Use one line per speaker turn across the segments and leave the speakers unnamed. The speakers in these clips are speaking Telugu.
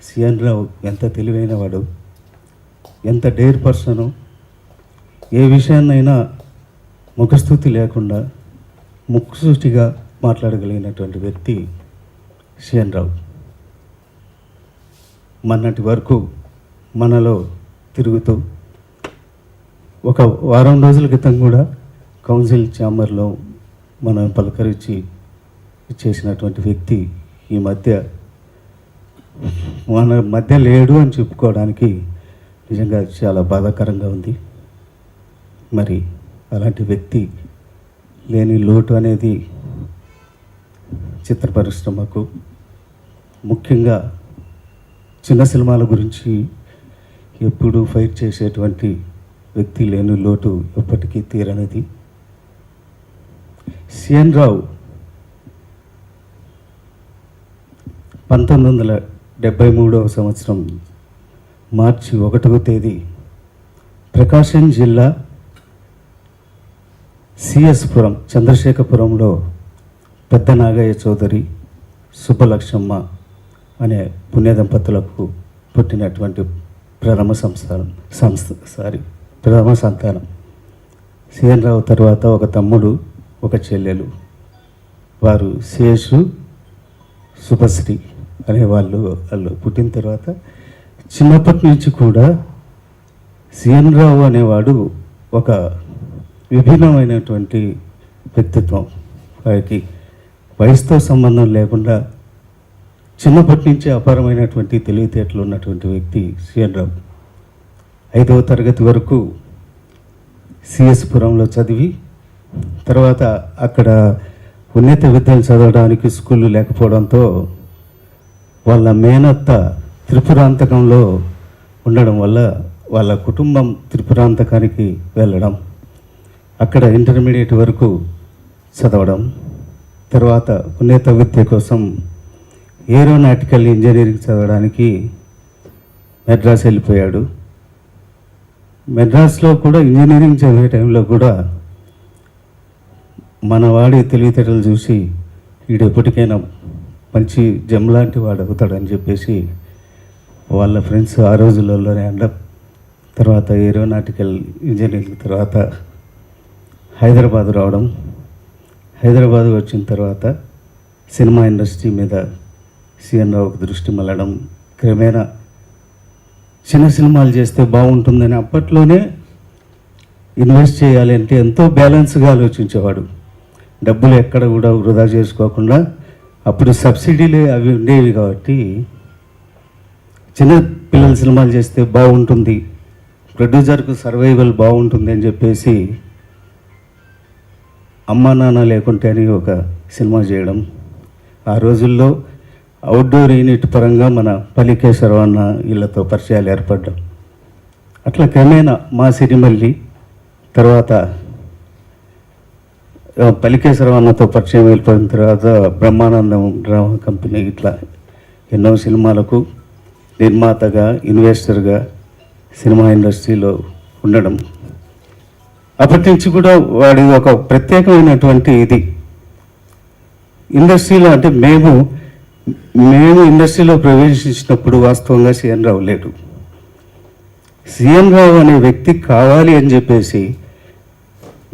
సిఎన్ రావు ఎంత తెలివైన వాడు, ఎంత డేర్ పర్సను, ఏ విషయాన్నైనా ముఖస్థుతి లేకుండా ముక్కుసూటిగా మాట్లాడగలిగినటువంటి వ్యక్తి సిఎన్ రావు. మొన్నటి వరకు మనలో తిరుగుతూ ఒక వారం రోజుల క్రితం కూడా కౌన్సిల్ ఛాంబర్లో మనం పలకరించి చేసినటువంటి వ్యక్తి ఈ మధ్య మన మధ్య లేడు అని చెప్పుకోవడానికి నిజంగా చాలా బాధాకరంగా ఉంది. మరి అలాంటి వ్యక్తి లేని లోటు అనేది చిత్ర పరిశ్రమకు, ముఖ్యంగా చిన్న సినిమాల గురించి ఎప్పుడు ఫైట్ చేసేటువంటి వ్యక్తి లేని లోటు ఎప్పటికీ తీరనిది. సిఎన్ రావు 1973వ సంవత్సరం మార్చి 1వ తేదీ ప్రకాశం జిల్లా సిఎస్పురం చంద్రశేఖరపురంలో పెద్ద నాగయ్య చౌదరి, సుబ్బలక్ష్మమ్మ అనే పుణ్య దంపతులకు పుట్టినటువంటి ప్రథమ సంతానం. సిఎన్ రావు తర్వాత ఒక తమ్ముడు, ఒక చెల్లెలు. వారు శేషు, శుభశ్రీ అనేవాళ్ళు. పుట్టిన తర్వాత చిన్నప్పటి నుంచి కూడా సిఎన్ రావు అనేవాడు ఒక విభిన్నమైనటువంటి వ్యక్తిత్వం. వారికి వయసుతో సంబంధం లేకుండా చిన్నప్పటి నుంచి అపారమైనటువంటి తెలివితేటలు ఉన్నటువంటి వ్యక్తి సిఎన్ రావు. 5వ తరగతి వరకు సిఎస్పురంలో చదివి తర్వాత అక్కడ ఉన్నత విద్యలు చదవడానికి స్కూళ్ళు లేకపోవడంతో వాళ్ళ మేనత్త త్రిపురాంతకంలో ఉండడం వల్ల వాళ్ళ కుటుంబం త్రిపురాంతకానికి వెళ్ళడం, అక్కడ ఇంటర్మీడియట్ వరకు చదవడం, తర్వాత ఉన్నత విద్య కోసం ఏరోనాటికల్ ఇంజనీరింగ్ చదవడానికి మెడ్రాస్ వెళ్ళిపోయాడు. మెడ్రాస్లో కూడా ఇంజనీరింగ్ చదివే టైంలో కూడా మన వాడి తెలివితేటలు చూసి వీడు ఎప్పటికైనా మంచి జమ్ లాంటి వాడు అవుతాడని చెప్పేసి వాళ్ళ ఫ్రెండ్స్ ఆ రోజులలోనే అండం. తర్వాత ఏరోనాటికల్ ఇంజనీరింగ్ తర్వాత హైదరాబాద్ రావడం, హైదరాబాద్ వచ్చిన తర్వాత సినిమా ఇండస్ట్రీ మీద సిఎన్ రావుకు దృష్టి మళ్ళడం, క్రమేణా చిన్న సినిమాలు చేస్తే బాగుంటుందని అప్పట్లోనే ఇన్వెస్ట్ చేయాలి అంటే ఎంతో బ్యాలెన్స్గా ఆలోచించేవాడు. డబ్బులు ఎక్కడ కూడా వృధా చేసుకోకుండా, అప్పుడు సబ్సిడీలే అవి ఉండేవి కాబట్టి చిన్న పిల్లల సినిమాలు చేస్తే బాగుంటుంది, ప్రొడ్యూసర్కు సర్వైవల్ బాగుంటుంది అని చెప్పేసి అమ్మా నాన్న లేకుంటే అని ఒక సినిమా చేయడం. ఆ రోజుల్లో అవుట్డోర్ యూనిట్ పరంగా మన పలికేశ్వరరావు అన్న వీళ్ళతో పరిచయాలు ఏర్పడ్డం. అట్లా క్రమేణా మా సిరిమల్లి, తర్వాత పలికేశ్వరరావు అన్నతో పరిచయం వెళ్ళిపోయిన తర్వాత బ్రహ్మానందం డ్రామా కంపెనీ, ఇట్లా ఎన్నో సినిమాలకు నిర్మాతగా, ఇన్వెస్టర్గా సినిమా ఇండస్ట్రీలో ఉండడం. అప్పటి నుంచి కూడా వాడి ఒక ప్రత్యేకమైనటువంటి ఇది ఇండస్ట్రీలో, అంటే మేము ఇండస్ట్రీలో ప్రవేశించినప్పుడు వాస్తవంగా సిఎన్ రావు లేడు. సిఎన్ రావు అనే వ్యక్తి కావాలి అని చెప్పేసి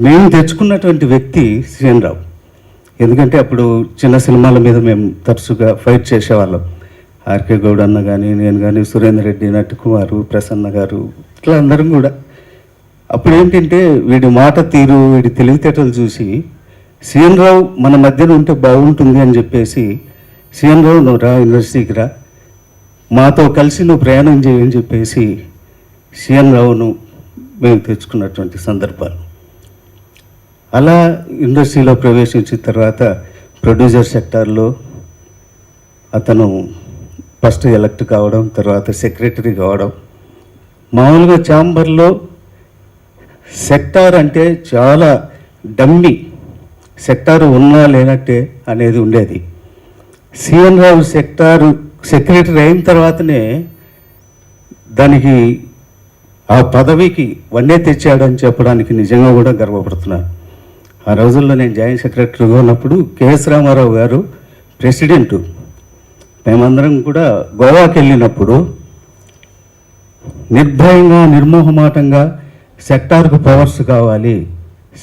మేము తెచ్చుకున్నటువంటి వ్యక్తి సిఎన్ రావు. ఎందుకంటే అప్పుడు చిన్న సినిమాల మీద మేము తరచుగా ఫైట్ చేసేవాళ్ళం. ఆర్కే గౌడ్ అన్న కానీ, నేను కానీ, సురేందర్ రెడ్డి, నట్టుకుమారు, ప్రసన్న గారు, ఇట్లా అందరం కూడా. అప్పుడు ఏంటంటే వీడి మాట తీరు, వీడి తెలివితేటలు చూసి సిఎన్ రావు మన మధ్యన ఉంటే బాగుంటుంది అని చెప్పేసి, సిఎన్ రావు నువ్వు రా ఇండస్ట్రీకి రా, మాతో కలిసి నువ్వు ప్రయాణం చేయని చెప్పేసి సిఎన్ రావును మేము తెచ్చుకున్నటువంటి సందర్భాలు. అలా ఇండస్ట్రీలో ప్రవేశించిన తర్వాత ప్రొడ్యూసర్ సెక్టార్లో అతను ఫస్ట్ ఎలక్ట్ కావడం, తర్వాత సెక్రటరీ కావడం. మామూలుగా ఛాంబర్లో సెక్టార్ అంటే చాలా డమ్మీ, సెక్టార్ ఉన్నా లేనట్టే అనేది ఉండేది. సిఎన్ రావు సెక్రటరీ అయిన తర్వాతనే దానికి ఆ పదవికి వన్నే తెచ్చాడని చెప్పడానికి నిజంగా కూడా గర్వపడుతున్నాను. ఆ రోజుల్లో నేను జాయింట్ సెక్రటరీగా ఉన్నప్పుడు కెఎస్ రామారావు గారు ప్రెసిడెంటు, మేమందరం కూడా గోవాకి వెళ్ళినప్పుడు నిర్భయంగా నిర్మోహమాటంగా సెక్టార్కు పవర్స్ కావాలి,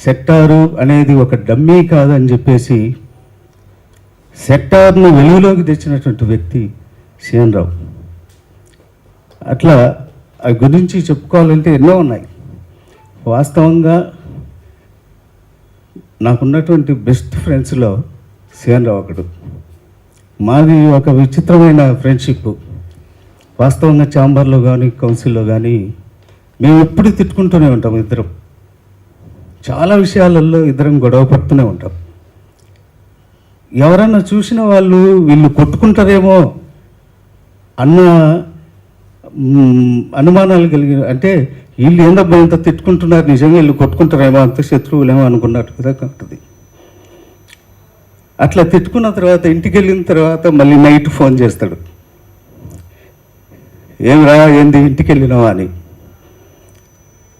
సెక్టారు అనేది ఒక డమ్మీ కాదని చెప్పేసి సెక్టార్ను వెలుగులోకి తెచ్చినటువంటి వ్యక్తి సిఎన్ రావు. అట్లా ఆ గురించి చెప్పుకోవాలంటే ఎన్నో ఉన్నాయి. వాస్తవంగా నాకున్నటువంటి బెస్ట్ ఫ్రెండ్స్లో సిఎన్ రావు ఒకడు. మాది ఒక విచిత్రమైన ఫ్రెండ్షిప్. వాస్తవంగా ఛాంబర్లో కానీ కౌన్సిల్లో కానీ మేము ఎప్పుడు తిట్టుకుంటూనే ఉంటాం. ఇద్దరం చాలా విషయాలలో ఇద్దరం గొడవ పడుతూనే ఉంటాం. ఎవరన్నా చూసిన వాళ్ళు వీళ్ళు కొట్టుకుంటారేమో అన్న అనుమానాలు కలిగిన, అంటే వీళ్ళు ఏందబ్బా ఇంత తిట్టుకుంటున్నారు, నిజంగా వీళ్ళు కొట్టుకుంటారేమో, అంత శత్రువులేమో అనుకున్నట్టుగా ఉంటుంది. అట్లా తిట్టుకున్న తర్వాత ఇంటికి వెళ్ళిన తర్వాత మళ్ళీ నైట్ ఫోన్ చేస్తాడు, ఏమిరా ఏంది ఇంటికి వెళ్ళినావా అని.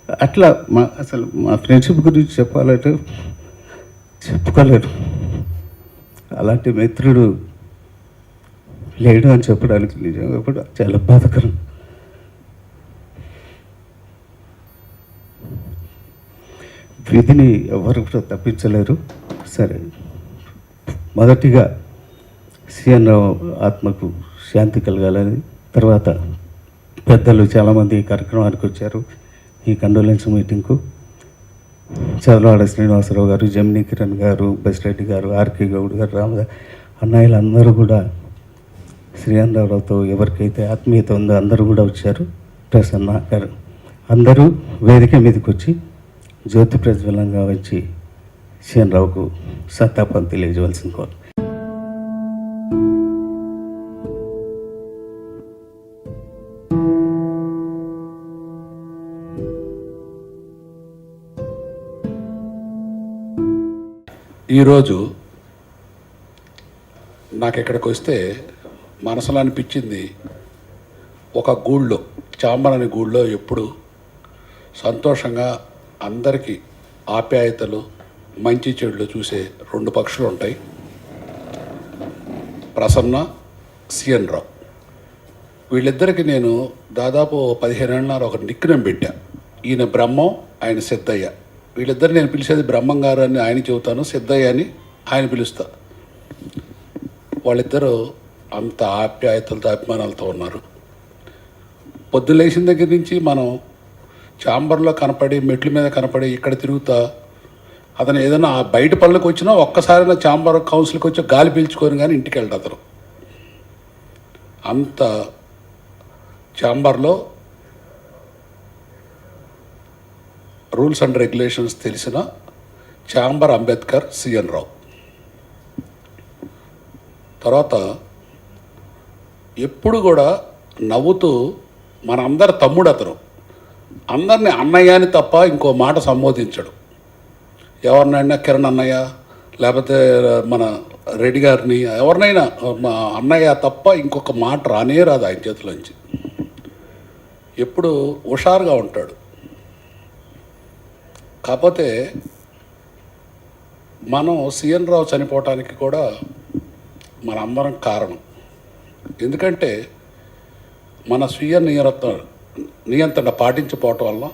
అట్లా అసలు మా ఫ్రెండ్షిప్ గురించి చెప్పాలంటే చెప్పుకోలేరు. అలాంటి మిత్రుడు లేడు అని చెప్పడానికి నిజంగా కూడా చాలా బాధకరం. విధిని ఎవరు కూడా తప్పించలేరు. సరే, మొదటిగా సిఎన్ రావు ఆత్మకు శాంతి కలగాలని, తర్వాత పెద్దలు చాలామంది ఈ కార్యక్రమానికి వచ్చారు, ఈ కండోలెన్స్ మీటింగ్కు. చదలవాడ శ్రీనివాసరావు గారు, జమినీ కిరణ్ గారు, బసిరెడ్డి గారు, ఆర్కే గౌడ్ గారు, రామదాస్ అన్నయ్యలు అందరూ కూడా సిఎన్ రావుతో ఎవరికైతే ఆత్మీయత ఉందో అందరూ కూడా వచ్చారు. ప్రసన్న గారు అందరూ వేదిక మీదకి వచ్చి జ్యోతి ప్రజ్వలంగా వచ్చి సిఎన్ రావుకు సంతాపం తెలియజేయవలసింది కోరు.
ఈరోజు నాకు ఇక్కడికి వస్తే మనసులో అనిపించింది, ఒక గూళ్ళో, చాంబర్ అనే గూళ్ళో ఎప్పుడు సంతోషంగా అందరికీ ఆప్యాయతలు, మంచి చెడులు చూసే రెండు పక్షులు ఉంటాయి, ప్రసన్న, సిఎన్ రావు. వీళ్ళిద్దరికి నేను దాదాపు 15 ఏళ్ళ ఒక నిక్నేమ్ పెట్టా. ఈయన బ్రహ్మం, ఆయన సిద్ధయ్య. వీళ్ళిద్దరు నేను పిలిచేది బ్రహ్మం గారు అని ఆయన చెబుతాను, సిద్ధయ్య అని ఆయన పిలుస్తా. వాళ్ళిద్దరూ అంత ఆప్యాయతలతో అభిమానాలతో ఉన్నారు. పొద్దున్న లేచిన దగ్గర నుంచి మనం ఛాంబర్లో కనపడి, మెట్ల మీద కనపడి, ఇక్కడ తిరుగుతా, అతను ఏదైనా బయట పనులకు వచ్చినా ఒక్కసారి ఛాంబర్ కౌన్సిల్కి వచ్చి గాలి పీల్చుకొని కానీ ఇంటికి వెళ్ళడు అతను. అంత ఛాంబర్లో రూల్స్ అండ్ రెగ్యులేషన్స్ తెలిసిన ఛాంబర్ అంబేద్కర్ సిఎన్ రావు. తర్వాత ఎప్పుడు కూడా నవ్వుతూ, మన అందరి తమ్ముడు అతను, అందరినీ అన్నయ్య అని తప్ప ఇంకో మాట సంబోధించడు. ఎవరినైనా కిరణ్ అన్నయ్య, లేకపోతే మన రెడ్డి గారిని, ఎవరినైనా మా అన్నయ్య తప్ప ఇంకొక మాట రానే రాదు ఆయన చేతిలోంచి. ఎప్పుడు హుషారుగా ఉంటాడు. కాకపోతే మనం సిఎన్ రావు చనిపోవటానికి కూడా మన అందరం కారణం. ఎందుకంటే మన స్వీయ నియంత్రణ పాటించిపోవటం వల్ల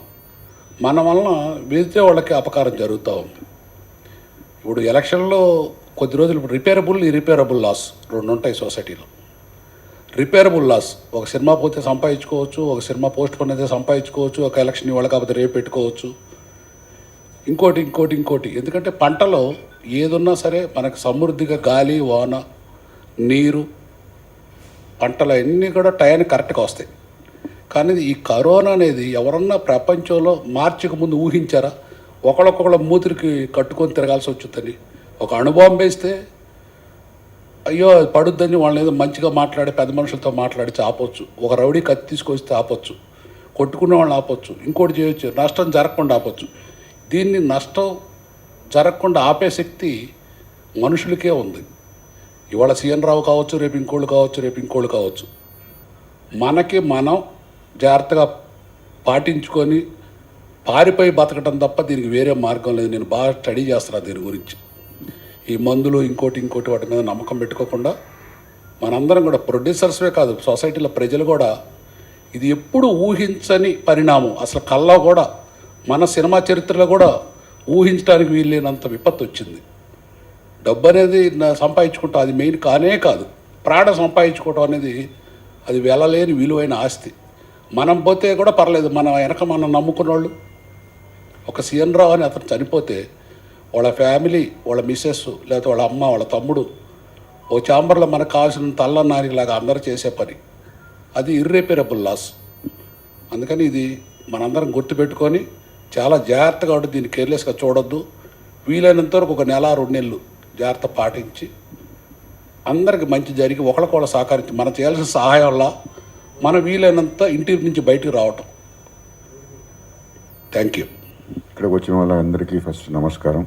మన వలన వేస్తే వాళ్ళకి అపకారం జరుగుతూ ఉంది. ఇప్పుడు ఎలక్షన్లో కొద్ది రోజులు ఇప్పుడు రిపేరబుల్, ఇరిపేరబుల్ లాస్ రెండు ఉంటాయి సొసైటీలో. రిపేరబుల్ లాస్, ఒక సినిమా పోతే సంపాదించుకోవచ్చు, ఒక సినిమా పోస్ట్ పోన్ అయితే సంపాదించుకోవచ్చు, ఒక ఎలక్షన్ ఇవాళ కాకపోతే రేపు పెట్టుకోవచ్చు, ఇంకోటి. ఎందుకంటే పంటలో ఏదున్నా సరే మనకు సమృద్ధిగా గాలి, వాన, నీరు, పంటలు అన్నీ కూడా టయానికి కరెక్ట్గా వస్తాయి. కానీ ఈ కరోనా అనేది ఎవరన్నా ప్రపంచంలో మార్చికి ముందు ఊహించారా? ఒకళ్ళొకళ్ళ మూతిరికి కట్టుకొని తిరగాల్సి వచ్చిందని. ఒక అణుబాంబు వేస్తే అయ్యో పడుద్దని వాళ్ళని ఏదో మంచిగా మాట్లాడి, పెద్ద మనుషులతో మాట్లాడి ఆపొచ్చు. ఒక రౌడీ కత్తి తీసుకొస్తే ఆపొచ్చు, కొట్టుకునే వాళ్ళని ఆపొచ్చు, ఇంకోటి చేయొచ్చు, నష్టం జరగకుండా ఆపొచ్చు. దీన్ని నష్టం జరగకుండా ఆపే శక్తి మనుషులకే ఉంది. ఇవాళ సిఎన్ రావు కావచ్చు, రేపు ఇంకోళ్ళు కావచ్చు. మనకి మనం జాగ్రత్తగా పాటించుకొని పారిపోయి బతకటం తప్ప దీనికి వేరే మార్గం లేదు. నేను బాగా స్టడీ చేస్తున్నా దీని గురించి. ఈ మందులు ఇంకోటి వాటి మీద నమ్మకం పెట్టుకోకుండా మనందరం కూడా ప్రొడ్యూసర్స్వే కాదు, సొసైటీలో ప్రజలు కూడా ఇది ఎప్పుడు ఊహించని పరిణామం. అసలు కల్లో కూడా మన సినిమా చరిత్రలో కూడా ఊహించడానికి వీల్లేనంత విపత్తు వచ్చింది. డబ్బు అనేది సంపాదించుకుంటాం, అది మెయిన్ కానే కాదు. ప్రాణ సంపాదించుకోవటం అనేది అది వెళ్ళలేని విలువైన ఆస్తి. మనం పోతే కూడా పర్లేదు, మన వెనక మనం నమ్ముకున్న వాళ్ళు. ఒక సీఎన్ రావు అని అతను చనిపోతే వాళ్ళ ఫ్యామిలీ, వాళ్ళ మిస్సెస్, లేకపోతే వాళ్ళ అమ్మ, వాళ్ళ తమ్ముడు ఓ ఛాంబర్లో మనకు కావాల్సిన తల్లనారిలాగా అందరూ చేసే పని. అది ఇర్రిపేరబుల్ లాస్. అందుకని ఇది మనందరం గుర్తుపెట్టుకొని చాలా జాగ్రత్తగా ఉంటుంది. దీన్ని కేర్లెస్గా చూడొద్దు. వీలైనంత వరకు ఒక నెల 2 నెలలు జాగ్రత్త పాటించి అందరికి మంచి జరిగి ఒకళ్ళకొకళ్ళు సహకరించి మనం చేయాల్సిన సహాయం వల్ల మనం వీలైనంత ఇంటి నుంచి బయటికి రావటం. Thank you.
ఇక్కడికి వచ్చిన వాళ్ళందరికీ ఫస్ట్ నమస్కారం.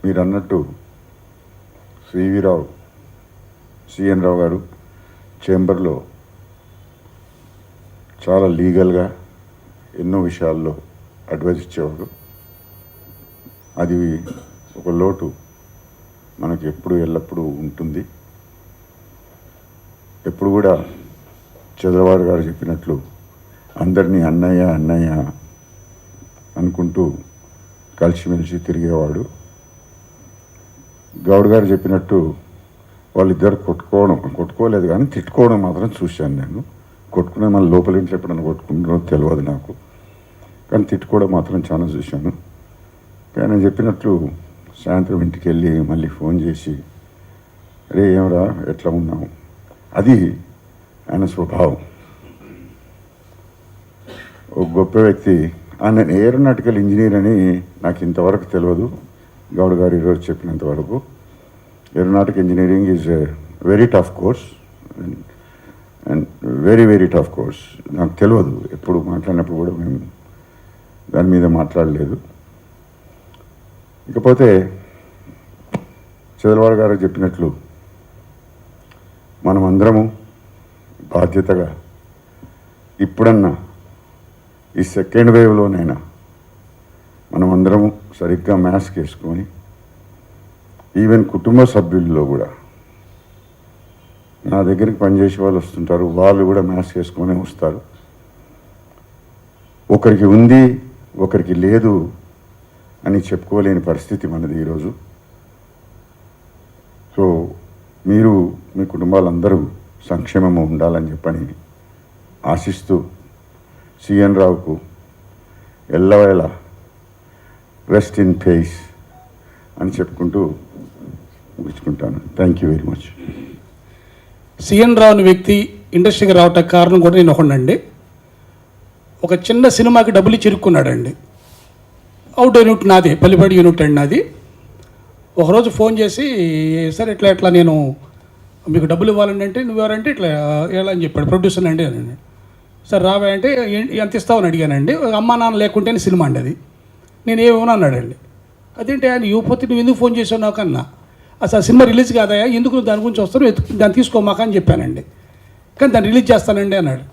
మీరు అన్నట్టు సిఎన్ రావు గారు చేంబర్లో చాలా లీగల్గా ఎన్నో విషయాల్లో అడ్వైజ్ ఇచ్చేవారు. అది ఒక లోటు మనకి ఎల్లప్పుడూ ఉంటుంది. ఎప్పుడు కూడా చంద్రబాబు గారు చెప్పినట్లు అందరినీ అన్నయ్య అన్నయ్య అనుకుంటూ కలిసిమెలిసి తిరిగేవాడు. గౌడ్ గారు చెప్పినట్టు వాళ్ళిద్దరు కొట్టుకోలేదు కానీ తిట్టుకోవడం మాత్రం చూశాను నేను. కొట్టుకునే మన లోపల ఇంట్లో ఎప్పుడైనా కొట్టుకుంటారో తెలియదు నాకు, కానీ తిట్టుకోవడం మాత్రం చాలా చూశాను. ఆయన చెప్పినట్లు సాయంత్రం ఇంటికి వెళ్ళి మళ్ళీ ఫోన్ చేసి, అరే ఏమరా ఎట్లా ఉన్నావు, అది ఆయన స్వభావం. ఒక గొప్ప వ్యక్తి. ఆయన ఏరోనాటికల్ ఇంజనీర్ అని నాకు ఇంతవరకు తెలియదు. గౌడ్ గారు ఈరోజు చెప్పినంత వరకు aeronautical engineering is a very tough course and very tough course. నాకు తెలియదు, ఎప్పుడు మాట్లాడినప్పుడు కూడా మేము దాని మీద మాట్లాడలేదు. ఇకపోతే చంద్రబాబు గారు చెప్పినట్లు మనం అందరము బాధ్యతగా ఇప్పుడన్నా ఈ సెకండ్ వేవ్లోనైనా మనం అందరము సరిగ్గా మాస్క్ వేసుకొని, ఈవెన్ కుటుంబ సభ్యుల్లో కూడా నా దగ్గరికి పనిచేసే వాళ్ళు వస్తుంటారు, వాళ్ళు కూడా మాస్క్ వేసుకొని వస్తారు. ఒకరికి ఉంది ఒకరికి లేదు అని చెప్పుకోలేని పరిస్థితి మనది ఈరోజు. సో మీరు మీ కుటుంబాలందరూ సంక్షేమము ఉండాలని చెప్పని ఆశిస్తూ సిఎన్ రావుకు ఎల్లవేళ రెస్ట్ ఇన్ పీస్ అని చెప్పుకుంటూ ముగించుకుంటాను. Thank you very much.
CN Rao వ్యక్తి ఇండస్ట్రీకి రావటానికి కారణం కూడా నేను ఒకనండి. ఒక చిన్న సినిమాకి డబ్బులు చిరుక్కున్నాడండి. అవుట్ యూనిట్ నాది, పల్లిపాడు యూనిట్ అండి నాది. ఒకరోజు ఫోన్ చేసి, సార్ ఇట్లా నేను మీకు డబ్బులు ఇవ్వాలండి అంటే, నువ్వెవరంటే ఇట్లా ఎలా అని చెప్పాడు, ప్రొడ్యూసర్ అండి అని. సార్ రావా అంటే ఎంత ఇస్తావని అడిగానండి. అమ్మా నాన్న లేకుంటేనే సినిమా అండి అది. నేను ఏమన్నా అన్నాడండి. అదేంటి ఆయన యువపతి నువ్వు ఎందుకు ఫోన్ చేసావు నాకన్నా, అసలు సినిమా రిలీజ్ కాదయా, ఎందుకు నువ్వు దాని గురించి వస్తావు, దాన్ని తీసుకోమాక అని చెప్పానండి. కానీ దాన్ని రిలీజ్ చేస్తానండి అన్నాడు.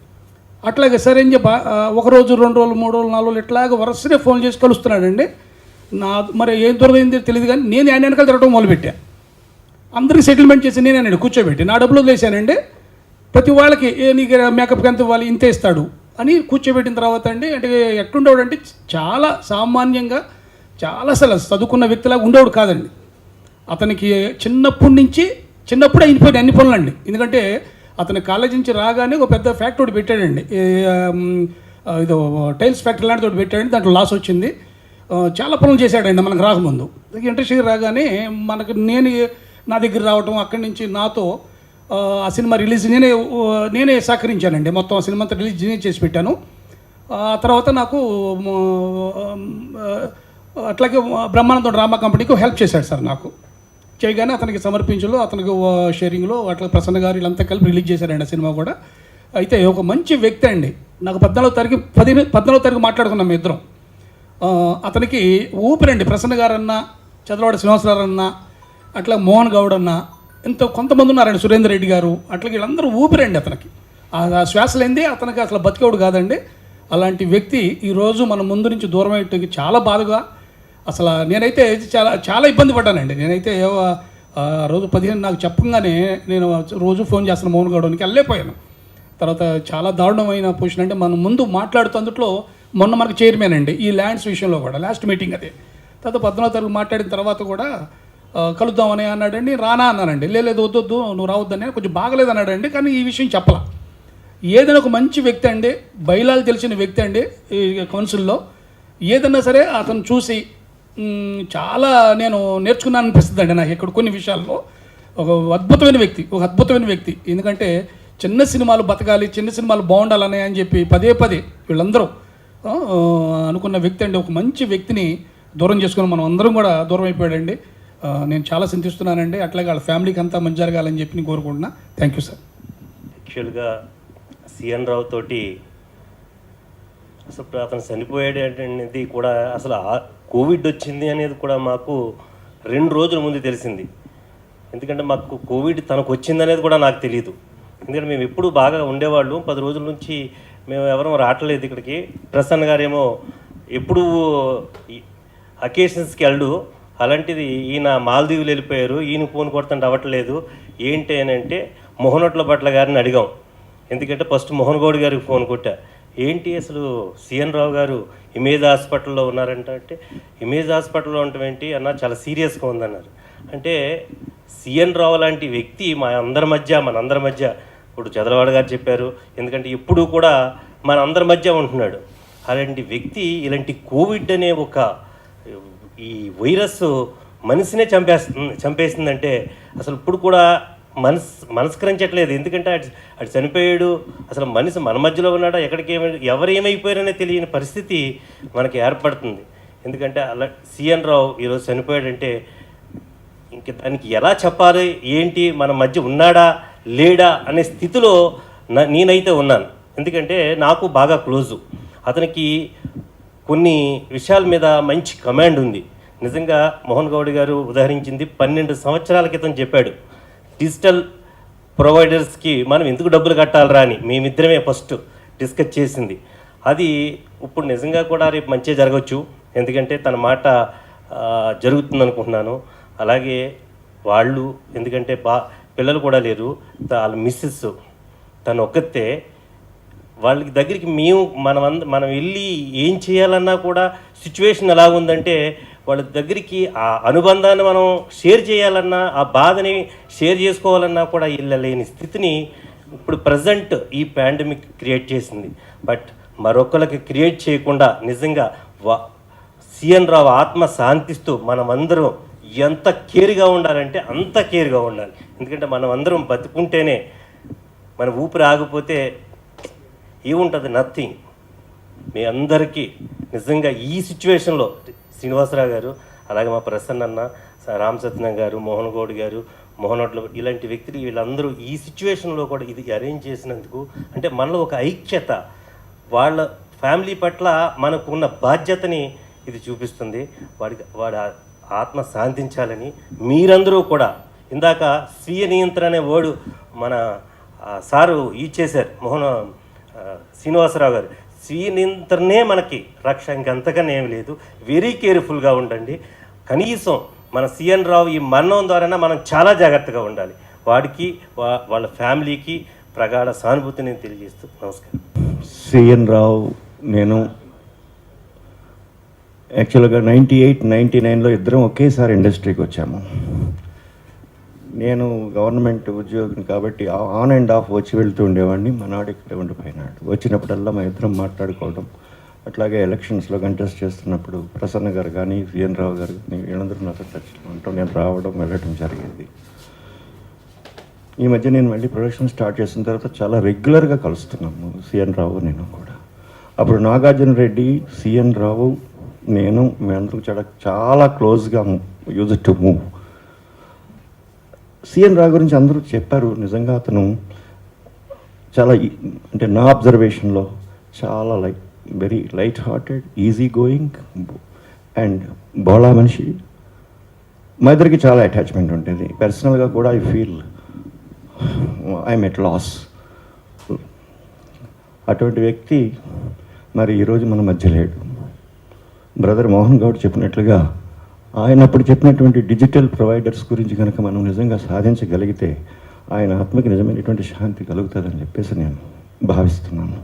అట్లాగే సరే అని చెప్పి 1 రోజు 2 రోజులు 3 రోజులు 4 రోజులు ఇట్లాగే వరుసనే ఫోన్ చేసి కలుస్తున్నాడండి. మరి ఏం దొరకైందో తెలియదు కానీ నేను ఆయన వెనకాల తిరగడం మొదలుపెట్టా. అందరికీ సెటిల్మెంట్ చేసి నేను ఆయన కూర్చోబెట్టి నా డబ్బులు వదిలేసానండి. ప్రతి వాళ్ళకి నీకు మేకప్కి ఎంత ఇవ్వాలి, ఇంతే ఇస్తాడు అని కూర్చోబెట్టిన తర్వాత అండి, అంటే ఎట్లుండేవాడు అంటే చాలా సామాన్యంగా చాలా అసలు చదువుకున్న వ్యక్తిలాగా ఉండేవాడు కాదండి. అతనికి చిన్నప్పుడు అయిపోయినాయి అన్ని పనులండి. ఎందుకంటే అతని కాలేజీ నుంచి రాగానే ఒక పెద్ద ఫ్యాక్టరీ ఒకటి పెట్టాడండి, ఇదో టైల్స్ ఫ్యాక్టరీ లాంటిది ఒకటి పెట్టాడండి. దాంట్లో లాస్ వచ్చింది. చాలా పనులు చేశాడండి మనకు రాకముందు. ఇండస్ట్రీకి రాగానే నా దగ్గర రావటం, అక్కడి నుంచి నాతో ఆ సినిమా రిలీజ్ నేనే సహకరించానండి. మొత్తం ఆ సినిమా అంతా రిలీజ్ నేనే చేసి పెట్టాను. ఆ తర్వాత నాకు అట్లాగే బ్రహ్మానందం డ్రామా కంపెనీకి హెల్ప్ చేశాడు సార్. నాకు చేయగానే అతనికి సమర్పించలో, అతనికి షేరింగ్లో అట్లా ప్రసన్న గారు వీళ్ళంతా కలిపి రిలీజ్ చేశారండి ఆ సినిమా కూడా. అయితే ఒక మంచి వ్యక్తి అండి. నాకు 14వ తారీఖు మాట్లాడుకున్నాం మీ ఇద్దరం. అతనికి ఊపిరండి. ప్రసన్న గారు అన్న, చంద్రబాబు శ్రీనివాసరావు అన్న, అట్లా మోహన్ గౌడ్ అన్న, కొంతమంది ఉన్నారండి, సురేందర్ రెడ్డి గారు, అట్లా వీళ్ళందరూ ఊపిరండి అతనికి. ఆ శ్వాసలేంది అతనికి అసలు బతికేవాడు కాదండి. అలాంటి వ్యక్తి ఈరోజు మన ముందు నుంచి దూరం అయ్యేటికి చాలా బాధగా, అసలు నేనైతే చాలా చాలా ఇబ్బంది పడ్డానండి. నేనైతే ఆ రోజు 15 నాకు చెప్పగానే నేను రోజు ఫోన్ చేస్తాను మోహన్ గౌడ్కి వెళ్ళలేకపోయాను. తర్వాత చాలా దారుణమైన పొజిషన్ అంటే మనం ముందు మాట్లాడుతూ అందుట్లో మొన్న మనకు చైర్మన్ అండి ఈ ల్యాండ్స్ విషయంలో కూడా లాస్ట్ మీటింగ్ అదే. తర్వాత 14వ తారీఖు మాట్లాడిన తర్వాత కూడా కలుద్దామని అన్నాడండి. రానా అన్నానండి. లేదు వద్దొద్దు నువ్వు రావద్దని, కొంచెం బాగలేదు అన్నాడండి. కానీ ఈ విషయం చెప్పలా. ఏదైనా ఒక మంచి వ్యక్తి అండి, బయలాలు తెలిసిన వ్యక్తి అండి ఈ కౌన్సిల్లో. ఏదన్నా సరే అతను చూసి చాలా నేను నేర్చుకున్నాను అనిపిస్తుంది అండి నాకు ఇక్కడ కొన్ని విషయాల్లో. ఒక అద్భుతమైన వ్యక్తి. ఎందుకంటే చిన్న సినిమాలు బతకాలి, చిన్న సినిమాలు బాగుండాలని అని చెప్పి పదే వీళ్ళందరూ అనుకున్న వ్యక్తి అండి. ఒక మంచి వ్యక్తిని దూరం చేసుకుని మనం అందరం కూడా దూరం అయిపోయాడండి. నేను చాలా చింతిస్తున్నానండి. అట్లాగే వాళ్ళ ఫ్యామిలీకి అంతా మంచి జరగాలని చెప్పి నేను కోరుకుంటున్నా. Thank you sir.
యాక్చువల్గా సిఎన్ రావు తోటి అసలు అతను చనిపోయాడు అనేది కూడా అసలు కోవిడ్ వచ్చింది అనేది కూడా మాకు 2 రోజుల ముందు తెలిసింది. ఎందుకంటే మాకు కోవిడ్ తనకు వచ్చింది అనేది కూడా నాకు తెలియదు. ఎందుకంటే మేము ఎప్పుడు బాగా ఉండేవాళ్ళు. 10 రోజుల నుంచి మేము ఎవరూ రావట్లేదు ఇక్కడికి. ప్రసన్న గారేమో ఎప్పుడు అకేషన్స్కి వెళ్ళు, అలాంటిది ఈయన మాల్దీవులు వెళ్ళిపోయారు, ఈయన ఫోన్ కొడుతుంటే అవ్వట్లేదు ఏంటి అని అంటే మోహనొట్ల భట్ల గారిని అడిగాం. ఎందుకంటే ఫస్ట్ మోహన్ గౌడ్ గారికి ఫోన్ కొట్టా, ఏంటి అసలు సిఎన్ రావు గారు ఇమేజ్ హాస్పిటల్లో ఉన్నారంట అంటే, ఇమేజ్ హాస్పిటల్లో ఉండటం ఏంటి అన్న, చాలా సీరియస్గా ఉందన్నారు. అంటే సిఎన్ రావు లాంటి వ్యక్తి మనందరి మధ్య ఇప్పుడు చంద్రబాబు గారు చెప్పారు, ఎందుకంటే ఎప్పుడూ కూడా మన అందరి మధ్య ఉంటున్నాడు. అలాంటి వ్యక్తి ఇలాంటి కోవిడ్ అనే ఒక ఈ వైరస్ మనిషినే చంపేసిందంటే అసలు ఇప్పుడు కూడా మనస్కరించట్లేదు. ఎందుకంటే అటు చనిపోయాడు, అసలు మనిషి మన మధ్యలో ఉన్నాడా, ఎవరు ఏమైపోయారనే తెలియని పరిస్థితి మనకి ఏర్పడుతుంది. ఎందుకంటే అలా సిఎన్ రావు ఈరోజు చనిపోయాడంటే ఇంక దానికి ఎలా చెప్పాలి, ఏంటి, మన మధ్య ఉన్నాడా లేడా అనే స్థితిలో నేనైతే ఉన్నాను. ఎందుకంటే నాకు బాగా క్లోజు, అతనికి కొన్ని విషయాల మీద మంచి కమాండ్ ఉంది. నిజంగా మోహన్ గౌడ్ గారు ఉదాహరించింది 12 సంవత్సరాల క్రితం చెప్పాడు, డిజిటల్ ప్రొవైడర్స్కి మనం ఎందుకు డబ్బులు కట్టాలరా అని మేమిద్దరమే ఫస్ట్ డిస్కస్ చేసింది. అది ఇప్పుడు నిజంగా కూడా రేపు మంచిగా జరగవచ్చు, ఎందుకంటే తన మాట జరుగుతుంది అనుకుంటున్నాను. అలాగే వాళ్ళు ఎందుకంటే పిల్లలు కూడా లేరు, వాళ్ళ మిస్సెస్ తను ఒక్కతే, వాళ్ళకి దగ్గరికి మనం వెళ్ళి ఏం చేయాలన్నా కూడా సిచ్యువేషన్ ఎలా ఉందంటే వాళ్ళ దగ్గరికి ఆ అనుబంధాన్ని మనం షేర్ చేయాలన్నా, ఆ బాధని షేర్ చేసుకోవాలన్నా కూడా వెళ్ళలేని స్థితిని ఇప్పుడు ప్రజెంట్ ఈ పాండమిక్ క్రియేట్ చేసింది. బట్ మరొకరికి క్రియేట్ చేయకుండా నిజంగా సిఎన్ రావు ఆత్మ శాంతిస్తూ మనమందరం ఎంత కేర్గా ఉండాలంటే అంత కేర్గా ఉండాలి. ఎందుకంటే మనం అందరం బతుకుంటేనే, మన ఊపిరి ఆగిపోతే ఏముంటుంది, నథింగ్. మీ అందరికీ నిజంగా ఈ సిచ్యువేషన్లో శ్రీనివాసరావు గారు, అలాగే మా ప్రసన్న అన్న, రామ్ సత్యనారాయణ గారు, మోహన్ గౌడ్ గారు, మోహనోట్ల ఇలాంటి వ్యక్తులు వీళ్ళందరూ ఈ సిచ్యువేషన్లో కూడా ఇది అరేంజ్ చేసినందుకు అంటే మనలో ఒక ఐక్యత, వాళ్ళ ఫ్యామిలీ పట్ల మనకున్న బాధ్యతని ఇది చూపిస్తుంది. వాడి ఆత్మ శాంతించాలని మీరందరూ కూడా, ఇందాక స్వీయ నియంత్రణ అనే వర్డ్ మన సారు ఇచ్చేశారు శ్రీనివాసరావు గారు. స్వీయ నియంత్రణే మనకి రక్ష, ఇంకంతకన్నా ఏమి లేదు. వెరీ కేర్ఫుల్గా ఉండండి. కనీసం మన సిఎన్ రావు ఈ మరణం ద్వారా మనం చాలా జాగ్రత్తగా ఉండాలి. వాడికి వాళ్ళ ఫ్యామిలీకి ప్రగాఢ సానుభూతిని తెలియజేస్తూ నమస్కారం.
సిఎన్ రావు నేను యాక్చువల్గా 98, 99లో ఇద్దరం ఒకేసారి ఇండస్ట్రీకి వచ్చాము. నేను గవర్నమెంట్ ఉద్యోగిని కాబట్టి ఆన్ అండ్ ఆఫ్ వచ్చి వెళ్తూ ఉండేవాడిని. మనాడు ఇక్కడ ఉండిపోయినాడు. వచ్చినప్పుడల్లా మా ఇద్దరం మాట్లాడుకోవడం, అట్లాగే ఎలక్షన్స్లో కంటెస్ట్ చేస్తున్నప్పుడు ప్రసన్న గారు కానీ సిఎన్ రావు గారు కానీ వీళ్ళందరూ నాతో టచ్లో ఉంటాం, నేను రావడం వెళ్ళడం జరిగింది. ఈ మధ్య నేను మళ్ళీ ప్రొడక్షన్ స్టార్ట్ చేసిన తర్వాత చాలా రెగ్యులర్గా కలుస్తున్నాము సిఎన్ రావు నేను కూడా. అప్పుడు నాగార్జున రెడ్డి, సిఎన్ రావు, నేను మేమందరం చాలా క్లోజ్గా యూజ్ టు మూవ్. సిఎన్ రావు గురించి అందరూ చెప్పారు. నిజంగా అతను చాలా అంటే నా అబ్జర్వేషన్లో చాలా very light hearted, easy going and బోళా మనిషి. మా ఇద్దరికి చాలా అటాచ్మెంట్ ఉంటుంది. పర్సనల్గా కూడా I feel I'm at loss. అటువంటి వ్యక్తి మరి ఈరోజు మన మధ్య లేడు. బ్రదర్ మోహన్ గౌడ్ చెప్పినట్లుగా ఆయన అప్పుడు చెప్పినటువంటి డిజిటల్ ప్రొవైడర్స్ గురించి కనుక మనం నిజంగా సాధించగలిగితే ఆయన ఆత్మకి నిజమైనటువంటి శాంతి కలుగుతుందని చెప్పేసి నేను భావిస్తున్నాను.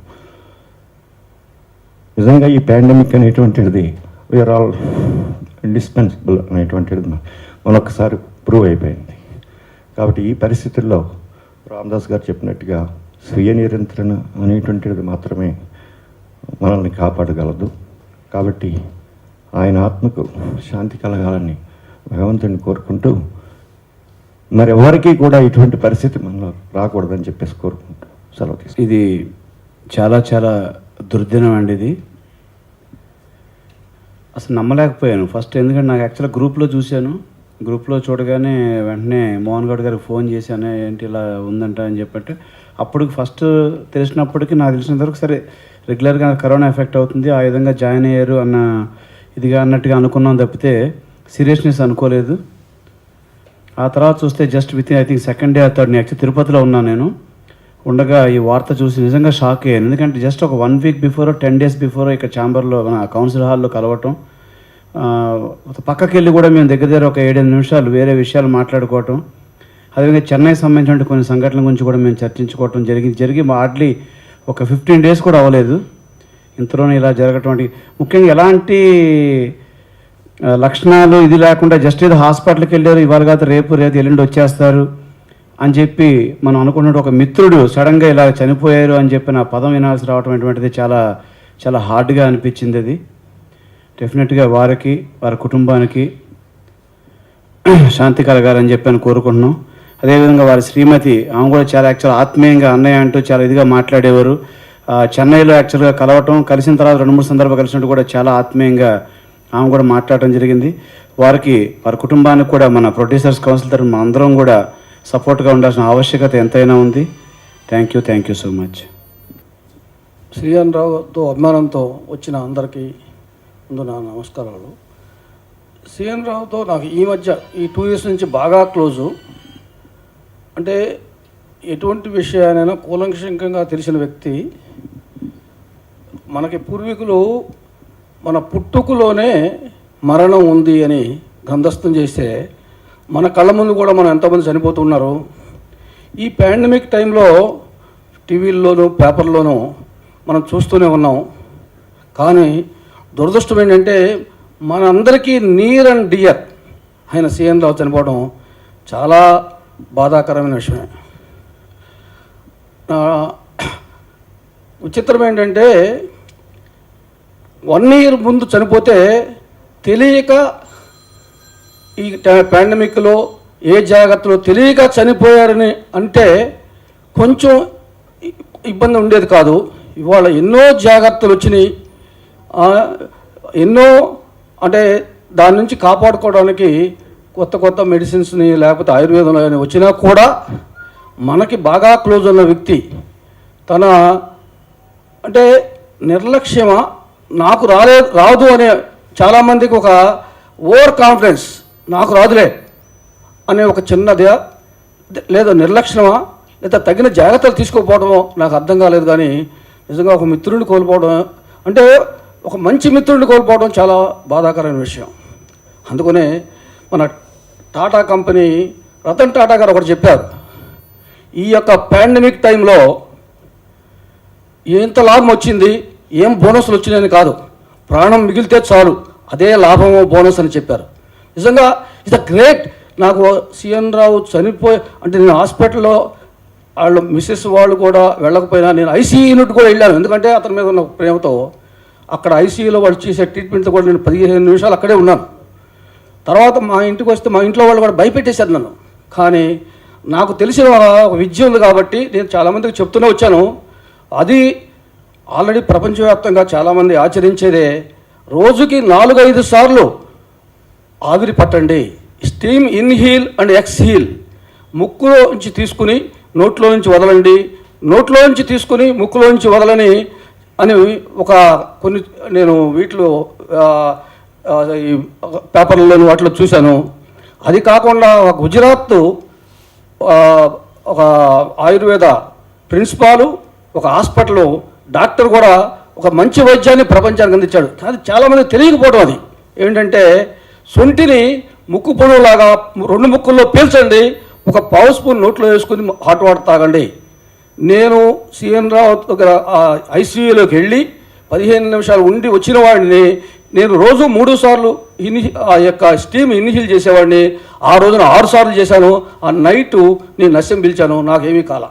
నిజంగా ఈ పాండమిక్ అనేటువంటిది వీఆర్ ఆల్ ఇండిస్పెన్సిబుల్ అనేటువంటిది మనొకసారి ప్రూవ్ అయిపోయింది. కాబట్టి ఈ పరిస్థితుల్లో రామదాస్ గారు చెప్పినట్టుగా స్వీయ నియంత్రణ అనేటువంటిది మాత్రమే మనల్ని కాపాడగలదు. కాబట్టి ఆయన ఆత్మకు శాంతి కలగాలని భగవంతుని కోరుకుంటూ మరెవరికీ కూడా ఇటువంటి పరిస్థితి మనలో రాకూడదని చెప్పేసి కోరుకుంటూ సెలవు తీసుకుంటాం.
ఇది చాలా చాలా దుర్దినం అండి. ఇది అసలు నమ్మలేకపోయాను ఫస్ట్, ఎందుకంటే నాకు యాక్చువల్గా గ్రూప్లో చూశాను. గ్రూప్లో చూడగానే వెంటనే మోహన్ గౌడ్ గారికి ఫోన్ చేశాను, ఏంటి ఇలా ఉందంట అని చెప్పట్టు. అప్పుడు ఫస్ట్ తెలిసినప్పటికీ నాకు తెలిసినంత వరకు సరే రెగ్యులర్గా కరోనా ఎఫెక్ట్ అవుతుంది, ఆ విధంగా జాయిన్ అయ్యారు అన్న ఇదిగా అన్నట్టుగా అనుకున్నాం తప్పితే సీరియస్నెస్ అనుకోలేదు. ఆ తర్వాత చూస్తే just with in I think second day third day actually తిరుపతిలో ఉన్నాను నేను. ఉండగా ఈ వార్త చూసి నిజంగా షాక్ అయ్యాను. ఎందుకంటే జస్ట్ ఒక 1 వీక్ బిఫోర్ 10 డేస్ బిఫోర్ ఇక్కడ ఛాంబర్లో మన కౌన్సిల్ హాల్లో కలవటం, పక్కకి వెళ్ళి కూడా మేము దగ్గర ఒక 7-8 నిమిషాలు వేరే విషయాలు మాట్లాడుకోవటం, అదేవిధంగా చెన్నై సంబంధించిన కొన్ని సంఘటనల గురించి కూడా మేము చర్చించుకోవటం జరిగి హార్డ్లీ ఒక 15 డేస్ కూడా అవ్వలేదు ఇంతలోనే ఇలా జరగటం. ముఖ్యంగా ఎలాంటి లక్షణాలు ఇది లేకుండా జస్ట్ ఏదో హాస్పిటల్కి వెళ్ళారు, ఇవాళ కాదు రేపు ఎల్లుండి వచ్చేస్తారు అని చెప్పి మనం అనుకున్నట్టు ఒక మిత్రుడు సడన్గా ఇలా చనిపోయారు అని చెప్పి నా పదం వినాల్సి రావటం అటువంటిది చాలా చాలా హార్డ్గా అనిపించింది. అది డెఫినెట్గా వారికి వారి కుటుంబానికి శాంతి కలగాలని చెప్పి కోరుకుంటున్నాం. అదేవిధంగా వారి శ్రీమతి, ఆమె కూడా చాలా యాక్చువల్ ఆత్మీయంగా అన్నయ్య అంటూ చాలా ఇదిగా మాట్లాడేవారు. చెన్నైలో యాక్చువల్గా కలవటం, కలిసిన తర్వాత 2-3 సందర్భాలు కలిసినట్టు కూడా చాలా ఆత్మీయంగా ఆమె కూడా మాట్లాడటం జరిగింది. వారికి వారి కుటుంబానికి కూడా మన ప్రొడ్యూసర్స్ కౌన్సిల్ తరఫున మన అందరం కూడా సపోర్ట్గా ఉండాల్సిన ఆవశ్యకత ఎంతైనా ఉంది. Thank you so much.
శ్రీఎన్ రావుతో అభిమానంతో వచ్చిన అందరికీ ముందు నా నమస్కారాలు. శ్రీఎన్ రావుతో నాకు ఈ మధ్య ఈ 2 years నుంచి బాగా క్లోజు. అంటే ఎటువంటి విషయానైనా కూలంకషంగా తెలిసిన వ్యక్తి. మనకి పూర్వీకులు మన పుట్టుకలోనే మరణం ఉంది అని గ్రంథస్థం చేస్తే మన కళ్ళ ముందు కూడా మనం ఎంతోమంది చనిపోతున్నారు. ఈ పాండమిక్ టైంలో టీవీల్లోనూ పేపర్లోనూ మనం చూస్తూనే ఉన్నాం. కానీ దురదృష్టం ఏంటంటే మనందరికీ నియర్ అండ్ డియర్ ఆయన సీఎన్ రావు చనిపోవడం చాలా బాధాకరమైన విషయమే. విచిత్రం ఏంటంటే 1 year ముందు చనిపోతే తెలియక ఈ పాండమిక్లో ఏ జాగ్రత్తలో తెలియక చనిపోయారని అంటే కొంచెం ఇబ్బంది ఉండేది కాదు. ఇవాళ ఎన్నో జాగ్రత్తలు వచ్చినాయి, ఎన్నో అంటే దాని నుంచి కాపాడుకోవడానికి కొత్త మెడిసిన్స్ని లేకపోతే ఆయుర్వేదంలో వచ్చినా కూడా మనకి బాగా క్లోజ్ ఉన్న వ్యక్తి తన అంటే నిర్లక్ష్యమా నాకు రాదు అనే చాలామందికి ఒక ఓవర్ కాన్ఫిడెన్స్, నాకు రాదులే అనే ఒక చిన్నదే లేదా నిర్లక్ష్యమా లేదా తగిన జాగ్రత్తలు తీసుకోకపోవడమో నాకు అర్థం కాలేదు. కానీ నిజంగా ఒక మిత్రుడిని కోల్పోవడం అంటే ఒక మంచి మిత్రుడిని కోల్పోవడం చాలా బాధాకరమైన విషయం. అందుకనే మన టాటా కంపెనీ రతన్ టాటా గారు ఒకటి చెప్పారు, ఈ యొక్క పాండమిక్ టైంలో ఎంత లాభం వచ్చింది, ఏం బోనస్లు వచ్చినాయని కాదు, ప్రాణం మిగిలితే చాలు అదే లాభమో బోనస్ అని చెప్పారు. నిజంగా ఇట్స్ అ గ్రేట్. నాకు సీఎన్ రావు చనిపోయి అంటే నేను హాస్పిటల్లో వాళ్ళు మిస్సెస్ వాళ్ళు కూడా వెళ్ళకపోయినా నేను ఐసీయూ యూనిట్ కూడా వెళ్ళాను. ఎందుకంటే అతని మీద ఉన్న ప్రేమతో అక్కడ ఐసీయూలో వాళ్ళు చేసే ట్రీట్మెంట్తో కూడా నేను 15 నిమిషాలు అక్కడే ఉన్నాను. తర్వాత మా ఇంటికి వస్తే మా ఇంట్లో వాళ్ళు కూడా భయపెట్టేశారు నన్ను. కానీ నాకు తెలిసిన ఒక విద్య ఉంది కాబట్టి నేను చాలామందికి చెప్తూనే వచ్చాను. అది ఆల్రెడీ ప్రపంచవ్యాప్తంగా చాలామంది ఆచరించేదే. రోజుకి 4-5 సార్లు ఆవిరి పట్టండి. Steam inhale and exhale. ముక్కులో నుంచి తీసుకుని నోట్లో నుంచి వదలండి, నోట్లో నుంచి తీసుకుని ముక్కులో నుంచి వదలని అని ఒక కొన్ని నేను వీటిలో ఈ పేపర్లలోని వాటిలో చూశాను. అది కాకుండా గుజరాత్ ఒక ఆయుర్వేద ప్రిన్సిపాలు ఒక హాస్పిటల్ డాక్టర్ కూడా ఒక మంచి వైద్యాన్ని ప్రపంచానికి అందించాడు. అది చాలామంది తెలియకపోవడం. అది ఏంటంటే
శొంఠిని ముక్కు పొడవులాగా 2 ముక్కుల్లో పీల్చండి, ఒక పావు స్పూన్ నోట్లో వేసుకుని హాట్ వాటర్ తాగండి. నేను సిఎన్ రావు దగ్గర ఐసీయూలోకి వెళ్ళి 15 నిమిషాలు ఉండి వచ్చిన వాడిని. నేను రోజు 3 సార్లు ఆ యొక్క స్టీమ్ ఇన్హీల్ చేసేవాడిని. ఆ రోజున 6 సార్లు చేశాను. ఆ నైటు నేను నశ్యం పిలిచాను, నాకేమీ కాల.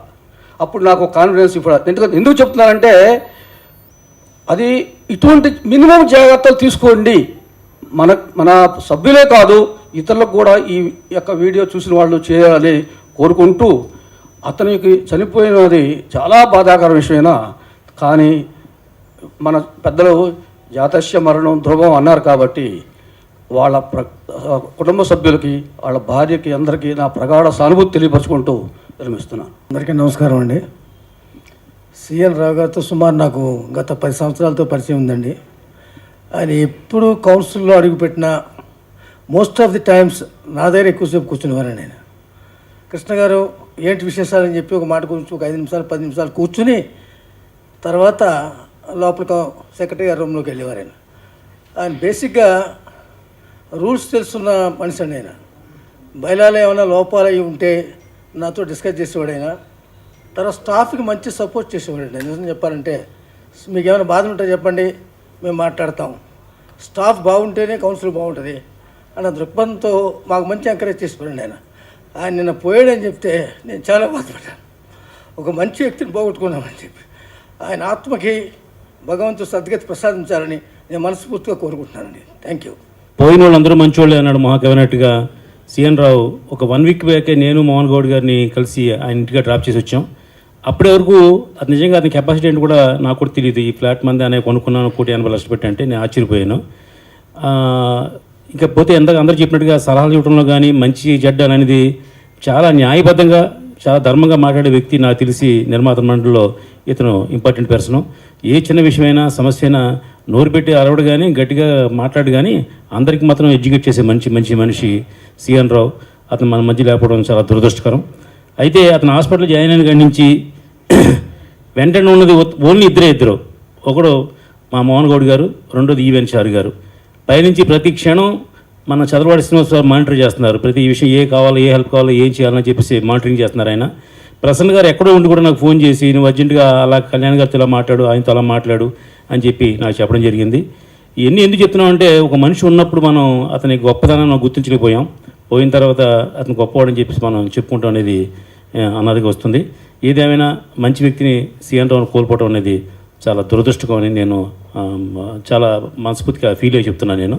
అప్పుడు నాకు కాన్ఫిడెన్స్ ఇప్పుడు ఎందుకు చెప్తున్నానంటే, అది ఇటువంటి మినిమం జాగ్రత్తలు తీసుకోండి. మన సభ్యులే కాదు, ఇతరులకు కూడా ఈ యొక్క వీడియో చూసిన వాళ్ళు చేయాలని కోరుకుంటూ, అతనికి చనిపోయినది చాలా బాధాకర విషయమైనా కానీ మన పెద్దలు జాతస్య మరణం ధ్రువం అన్నారు కాబట్టి వాళ్ళ కుటుంబ సభ్యులకి, వాళ్ళ భార్యకి, అందరికీ నా ప్రగాఢ సానుభూతి తెలియపరుచుకుంటూ విరమిస్తున్నాను.
అందరికీ నమస్కారం అండి. సిఎన్ రావు గారితో సుమారు నాకు గత 10 సంవత్సరాలతో పరిచయం ఉందండి. ఆయన ఎప్పుడు కౌన్సిల్లో అడుగుపెట్టిన మోస్ట్ ఆఫ్ ది టైమ్స్ నా దగ్గర ఎక్కువసేపు కూర్చునేవారండి. ఆయన కృష్ణ గారు ఏంటి విశేషాలని చెప్పి ఒక మాట గురించి ఒక 5 నిమిషాలు 10 నిమిషాలు కూర్చుని తర్వాత లోపల సెక్రటరీ గారి రూమ్లోకి వెళ్ళేవారు. ఆయన బేసిక్గా రూల్స్ తెలుసున్న మనిషి అండి. ఆయన బయలాలో ఏమైనా లోపాలు అవి ఉంటే నాతో డిస్కస్ చేసేవాడు. ఆయన తర్వాత స్టాఫ్కి మంచి సపోర్ట్ చేసేవాడు. నిజం చెప్పాలంటే, మీకు ఏమైనా బాధ ఉంటే చెప్పండి, మేము మాట్లాడతాం, స్టాఫ్ బాగుంటేనే కౌన్సిల్ బాగుంటుంది అన్న దృక్పథంతో మాకు మంచి ఎంకరేజ్ చేసేవాడండి. ఆయన నిన్న పోయాడని చెప్తే నేను చాలా బాధపడ్డాను. ఒక మంచి వ్యక్తిని పోగొట్టుకున్నామని చెప్పి. ఆయన ఆత్మకి భగవంతుడు సద్గతి ప్రసాదించాలని నేను మనస్ఫూర్తిగా కోరుకుంటున్నానండి. Thank you.
పోయిన వాళ్ళందరూ మంచోళ్ళే అన్నాడు మహాకవినట్టుగా సిఎన్ రావు. ఒక 1 వీక్ బ్యాకే నేను మోహన్ గౌడ్ గారిని కలిసి ఆయన ఇంటిగా డ్రాప్ చేసి వచ్చాం. అప్పటి వరకు అది నిజంగా అతని కెపాసిటీ ఏంటి కూడా నాకు కూడా తెలియదు. ఈ ఫ్లాట్ మంది అనే కొనుక్కున్నాను, 1,80 లక్షలు పెట్టి అంటే నేను ఆశ్చర్యపోయాను. ఇకపోతే అందరూ చెప్పినట్టుగా సలహాలు ఇవ్వడంలో కానీ మంచి చెడ్డ అనేది చాలా న్యాయబద్ధంగా, చాలా ధర్మంగా మాట్లాడే వ్యక్తి నాకు తెలిసి నిర్మాత మండలిలో ఇతను ఇంపార్టెంట్ పర్సన్. ఏ చిన్న విషయమైనా సమస్య అయినా నోరు పెట్టి అరవడు కానీ, గట్టిగా మాట్లాడు కానీ అందరికీ మాత్రం ఎడ్యుకేట్ చేసే మంచి మనిషి సిఎన్ రావు. అతను మన మధ్య లేకపోవడం చాలా దురదృష్టకరం. అయితే అతను హాస్పిటల్ జాయిన్ అయిన కాడి నుంచి వెంటనే ఉన్నది ఓన్లీ ఇద్దరు. ఒకడు మా మోహన్ గౌడ్ గారు, రెండోది ఈవెన్ చారు గారు. పైనుంచి ప్రతి క్షణం మన చదరవాడి శ్రీనివాసరావు మానిటర్ చేస్తున్నారు. ప్రతి విషయం ఏ కావాలో, ఏ హెల్ప్ కావాలో, ఏం చేయాలని చెప్పేసి మానిటరింగ్ చేస్తున్నారు. ఆయన ప్రసన్న గారు ఎక్కడో ఉండి కూడా నాకు ఫోన్ చేసి నువ్వు అర్జెంటుగా అలా కళ్యాణ్ గారితో ఇలా మాట్లాడు, ఆయనతో అలా మాట్లాడు అని చెప్పి నాకు చెప్పడం జరిగింది. ఇవన్నీ ఎందుకు చెప్తున్నాం అంటే, ఒక మనిషి ఉన్నప్పుడు మనం అతని గొప్పతనాన్ని గుర్తించలేకపోయాం. పోయిన తర్వాత అతను గొప్పవాడని చెప్పేసి మనం చెప్పుకుంటాం అనేది అన్నదిగా వస్తుంది. ఏదేమైనా మంచి వ్యక్తిని సిఎన్ రావును కోల్పోవడం అనేది చాలా దురదృష్టకం అని నేను చాలా మనస్ఫూర్తిగా ఫీల్ అయ్యి చెప్తున్నాను. నేను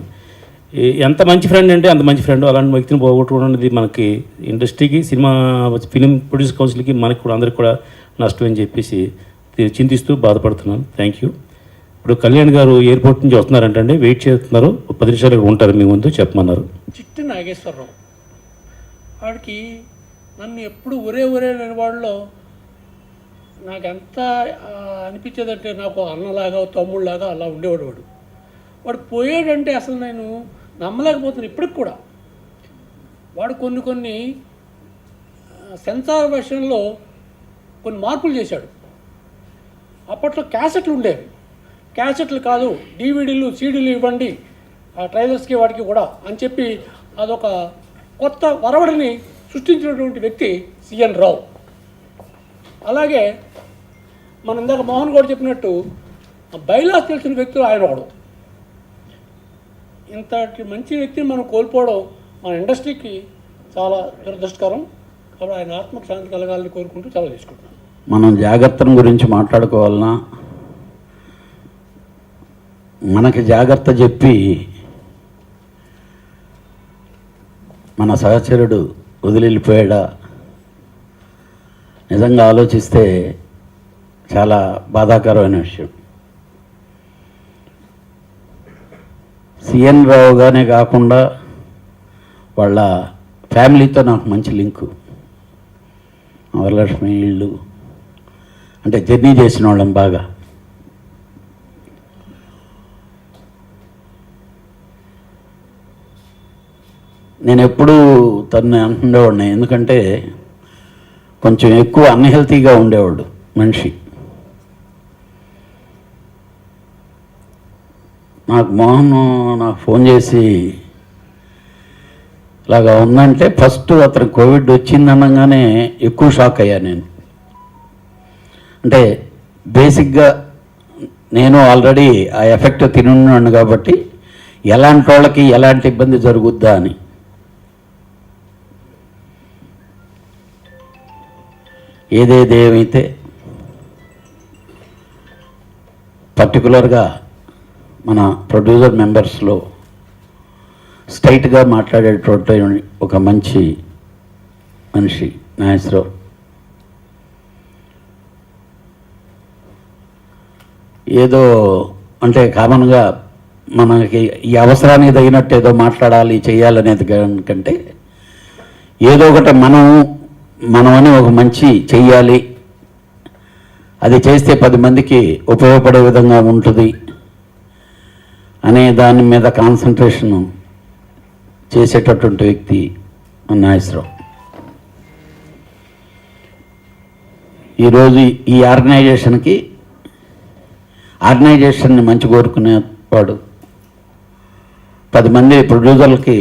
ఎంత మంచి ఫ్రెండ్ అంటే అంత మంచి ఫ్రెండ్. అలాంటి వ్యక్తిని పోగొట్టుకోవడం అనేది మనకి ఇండస్ట్రీకి, సినిమా ఫిలిం ప్రొడ్యూస్ కౌన్సిల్కి, మనకి కూడా అందరికి కూడా నష్టం అని చెప్పేసి చింతిస్తూ బాధపడుతున్నాను. Thank you. ఇప్పుడు కళ్యాణ్ గారు ఎయిర్పోర్ట్ నుంచి వస్తున్నారంటే వెయిట్ చేస్తున్నారు. 10 నిమిషాలు ఉంటారు మీ ముందు చెప్పమన్నారు.
చిట్టి నాగేశ్వరరావు వాడికి నన్ను ఎప్పుడు ఒరే లేని వాళ్ళలో నాకు ఎంత అనిపించేదంటే, నాకు అన్నలాగా తమ్ముళ్ళలాగా అలా ఉండేవాడు. వాడు పోయాడంటే అసలు నేను నమ్మలేకపోతున్నాను ఇప్పటికి కూడా. వాడు కొన్ని సెన్సార్ వర్షన్లో కొన్ని మార్పులు చేశాడు. అప్పట్లో క్యాసెట్లు ఉండేవి, క్యాసెట్లు కాదు డివిడీలు సీడీలు ఇవ్వండి ఆ ట్రైలర్స్కి వాడికి కూడా అని చెప్పి అదొక కొత్త వరవడిని సృష్టించినటువంటి వ్యక్తి సిఎన్ రావు. అలాగే మనం ఇందాక మోహన్ గౌడ్ చెప్పినట్టు బైలాస్ తెలిసిన వ్యక్తులు ఆయన ఒకడు. ఇంతటి మంచి వ్యక్తిని మనం కోల్పోవడం మన ఇండస్ట్రీకి చాలా దురదృష్టకరం. కాబట్టి ఆయన ఆత్మకు శాంతి కలగాలని కోరుకుంటూ చాలా తీసుకుంటున్నాను.
మనం జాగ్రత్తల గురించి మాట్లాడుకోవాలన్నా మనకి జాగ్రత్త చెప్పి మన సహచరుడు వదిలిపోయాడా, నిజంగా ఆలోచిస్తే చాలా బాధాకరమైన విషయం. సిఎన్ రావుగానే కాకుండా వాళ్ళ ఫ్యామిలీతో నాకు మంచి లింకు. వరలక్ష్మి ఇళ్ళు అంటే జర్నీ చేసిన వాళ్ళం బాగా. నేను ఎప్పుడూ తను అంటుండేవాడిని, ఎందుకంటే కొంచెం ఎక్కువ అన్హెల్తీగా ఉండేవాడు మనిషి. నాకు మోహన్ నాకు ఫోన్ చేసి లాగా ఉందంటే ఫస్ట్ అతను కోవిడ్ వచ్చిందనగానే ఎక్కువ షాక్ అయ్యా నేను. అంటే బేసిక్గా నేను ఆల్రెడీ ఆ ఎఫెక్ట్ తినున్నాను కాబట్టి ఎలాంటి వాళ్ళకి ఎలాంటి ఇబ్బంది జరుగుద్దా అని. ఏమైతే పర్టికులర్గా మన ప్రొడ్యూసర్ మెంబర్స్లో స్ట్రైట్గా మాట్లాడేటువంటి ఒక మంచి మనిషి నాగేశ్వరరావు. ఏదో అంటే కామన్గా మనకి ఈ అవసరానికి తగినట్టు ఏదో మాట్లాడాలి చేయాలనేది కంటే ఏదో ఒకటి మనమని ఒక మంచి చెయ్యాలి, అది చేస్తే 10 మందికి ఉపయోగపడే విధంగా ఉంటుంది అనే దాని మీద కాన్సన్ట్రేషన్ చేసేటటువంటి వ్యక్తి నాగేశ్వరరావు. ఈరోజు ఈ ఆర్గనైజేషన్ని మంచి కోరుకునేవాడు, 10 మంది ప్రొడ్యూసర్లకి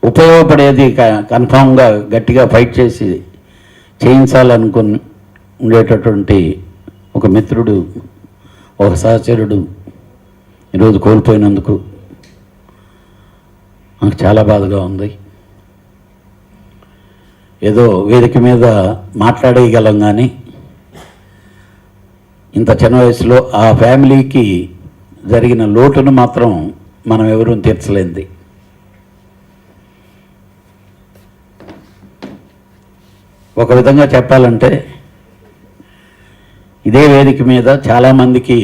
ఉపయోగపడేది కన్ఫామ్గా గట్టిగా ఫైట్ చేసి చేయించాలనుకుని ఉండేటటువంటి ఒక మిత్రుడు, ఒక సహచరుడు ఈరోజు కోల్పోయినందుకు నాకు చాలా బాధగా ఉంది. ఏదో వేదిక మీద మాట్లాడేయగలం కానీ ఇంత చిన్న వయసులో ఆ ఫ్యామిలీకి జరిగిన లోటును మాత్రం మనం ఎవరూ తీర్చలేంది. ఒక విధంగా చెప్పాలంటే ఇదే వేదిక మీద చాలామందికి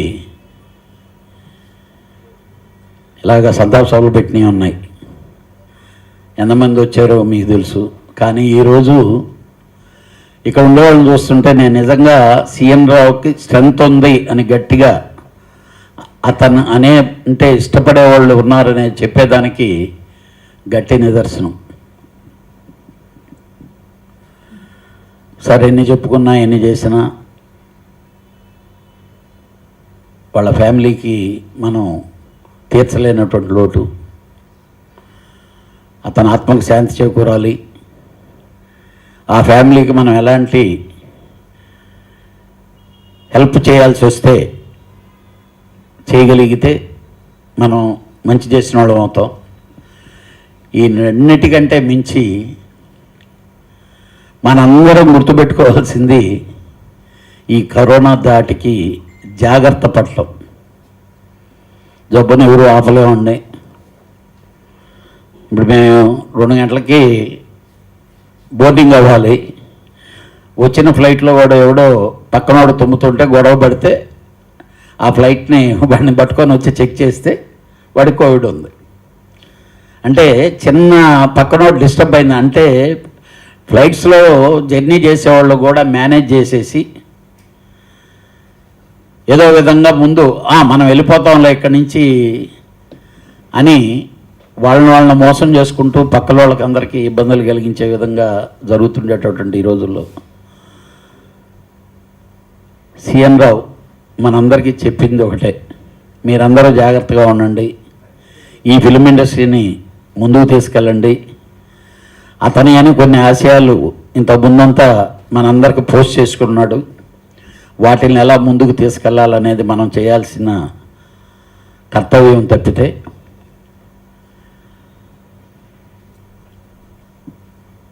ఇలాగ సంతాప సభలు పెట్టినవి ఉన్నాయి. ఎంతమంది వచ్చారో మీకు తెలుసు. కానీ ఈరోజు ఇక్కడ ఉండేవాళ్ళని చూస్తుంటే నేను నిజంగా సీఎన్ రావుకి స్ట్రెంత్ ఉంది అని గట్టిగా అతను అంటే ఇష్టపడే వాళ్ళు ఉన్నారనే చెప్పేదానికి గట్టి నిదర్శనం. సరే ఎన్ని చెప్పుకున్నా ఎన్ని చేసినా వాళ్ళ ఫ్యామిలీకి మనం తీర్చలేనటువంటి లోటు. అతని ఆత్మకు శాంతి చేకూరాలి. ఆ ఫ్యామిలీకి మనం ఎలాంటి హెల్ప్ చేయాల్సి వస్తే చేయగలిగితే మనం మంచి చేసిన వాళ్ళం అవుతాం. ఈ రెండింటికంటే మించి మనందరం గుర్తుపెట్టుకోవాల్సింది ఈ కరోనా దాటికి జాగ్రత్త పడటం. జబ్బును ఎవరు ఆపలేమండి. ఇప్పుడు మేము 2 గంటలకి బోర్డింగ్ అవ్వాలి. వచ్చిన ఫ్లైట్లో కూడా ఎవడో పక్కనోడు తుమ్ముతుంటే గొడవ పడితే ఆ ఫ్లైట్ని వాడిని పట్టుకొని వచ్చి చెక్ చేస్తే వాడికి కోవిడ్ ఉంది. అంటే చిన్న పక్కనోడు డిస్టర్బ్ అయింది అంటే ఫ్లైట్స్లో జర్నీ చేసేవాళ్ళు కూడా మేనేజ్ చేసేసి ఏదో విధంగా ముందు మనం వెళ్ళిపోతాంలే ఇక్కడి నుంచి అని వాళ్ళని మోసం చేసుకుంటూ పక్కల వాళ్ళకి అందరికీ ఇబ్బందులు కలిగించే విధంగా జరుగుతుండేటటువంటి ఈ రోజుల్లో సీఎన్ రావు మనందరికీ చెప్పింది ఒకటే, మీరందరూ జాగ్రత్తగా ఉండండి, ఈ ఫిల్మ్ ఇండస్ట్రీని ముందుకు తీసుకెళ్ళండి. అతని అని కొన్ని ఆశయాలు ఇంత ముందంతా మనందరికీ పోస్ట్ చేసుకున్నాడు. వాటిని ఎలా ముందుకు తీసుకెళ్లాలనేది మనం చేయాల్సిన కర్తవ్యం తప్పితే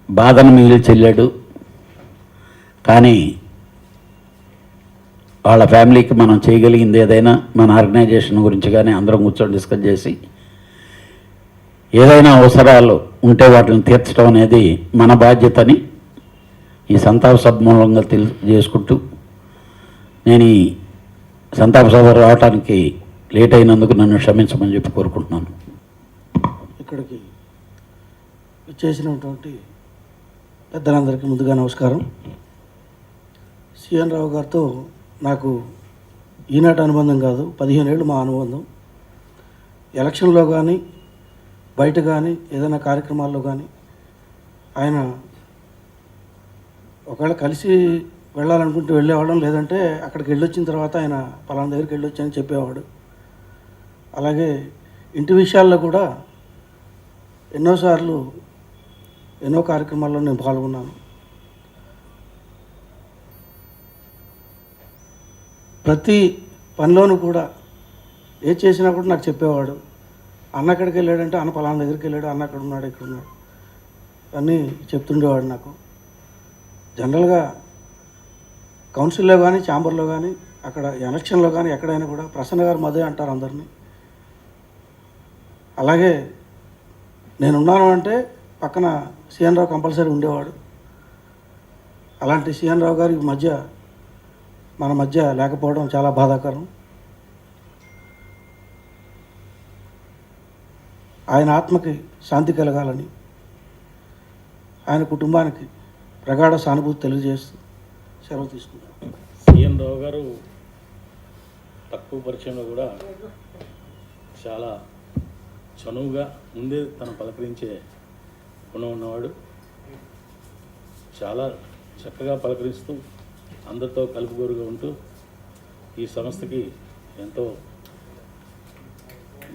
బాధను మిగిలి చెల్లాడు. కానీ వాళ్ళ ఫ్యామిలీకి మనం చేయగలిగింది ఏదైనా మన ఆర్గనైజేషన్ గురించి కానీ అందరం కూర్చొని డిస్కస్ చేసి ఏదైనా అవసరాలు ఉంటే వాటిని తీర్చడం అనేది మన బాధ్యతని ఈ సంతాప సభ మూలంగా తెలియజేసుకుంటూ నేను ఈ సంతాప సభ రావడానికి లేట్ అయినందుకు నన్ను క్షమించమని చెప్పి కోరుకుంటున్నాను.
ఇక్కడికి చేసినటువంటి పెద్దలందరికీ ముందుగా నమస్కారం. సీఎన్ రావు గారితో నాకు ఈనాటి అనుబంధం కాదు, 15 ఏళ్ళు మా అనుబంధం. ఎలక్షన్లో కానీ బయట కానీ ఏదైనా కార్యక్రమాల్లో కానీ ఆయన ఒకవేళ కలిసి వెళ్ళాలనుకుంటే వెళ్ళేవాళ్ళం, లేదంటే అక్కడికి వెళ్ళొచ్చిన తర్వాత ఆయన పలానా దగ్గరికి వెళ్ళొచ్చని చెప్పేవాడు. అలాగే ఇంటి విషయాల్లో కూడా ఎన్నోసార్లు ఎన్నో కార్యక్రమాల్లో నేను పాల్గొన్నాను. ప్రతి పనిలోనూ కూడా ఏది చేసినా కూడా నాకు చెప్పేవాడు. అన్న ఎక్కడికి వెళ్ళాడంటే అన్న పలానా దగ్గరికి వెళ్ళాడు, అన్న అక్కడ ఉన్నాడు, ఇక్కడ ఉన్నాడు అన్నీ చెప్తుండేవాడు నాకు. జనరల్గా కౌన్సిల్లో కానీ ఛాంబర్లో కానీ అక్కడ ఎలక్షన్లో కానీ ఎక్కడైనా కూడా ప్రసన్న గారు మదే అంటారు అందరినీ. అలాగే నేనున్నాను అంటే పక్కన సిఎన్ రావు కంపల్సరీ ఉండేవాడు. అలాంటి సిఎన్ రావు గారి మన మధ్య లేకపోవడం చాలా బాధాకరం. ఆయన ఆత్మకి శాంతి కలగాలని, ఆయన కుటుంబానికి ప్రగాఢ సానుభూతి తెలియజేస్తూ సెలవు తీసుకుంటాను.
సిఎన్ రావు గారు తక్కువ పరిచయంలో కూడా చాలా చనువుగా ముందే తను పలకరించే గుణం ఉన్నవాడు. చాలా చక్కగా పలకరిస్తూ అందరితో కలుపుగోరుగా ఉంటూ ఈ సంస్థకి ఎంతో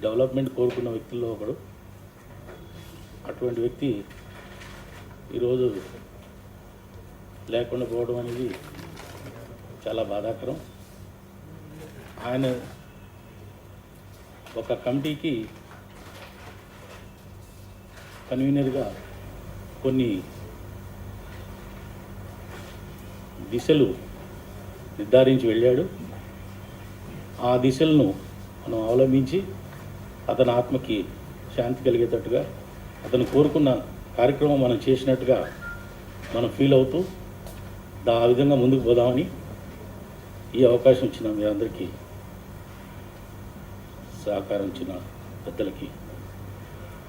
డెవలప్మెంట్ కోరుకున్న వ్యక్తుల్లో ఒకడు. అటువంటి వ్యక్తి ఈరోజు లేకుండా పోవడం అనేది చాలా బాధాకరం. ఆయన ఒక కమిటీకి కన్వీనర్గా కొన్ని దిశలు నిర్ధారించి వెళ్ళాడు. ఆ దిశలను మనం అవలంబించి అతని ఆత్మకి శాంతి కలిగేటట్టుగా, అతను కోరుకున్న కార్యక్రమం మనం చేసినట్టుగా మనం ఫీల్ అవుతూ ఆ విధంగా ముందుకు పోదామని ఈ అవకాశం ఇచ్చిన మీ అందరికీ, సహకారం ఇచ్చిన పెద్దలకి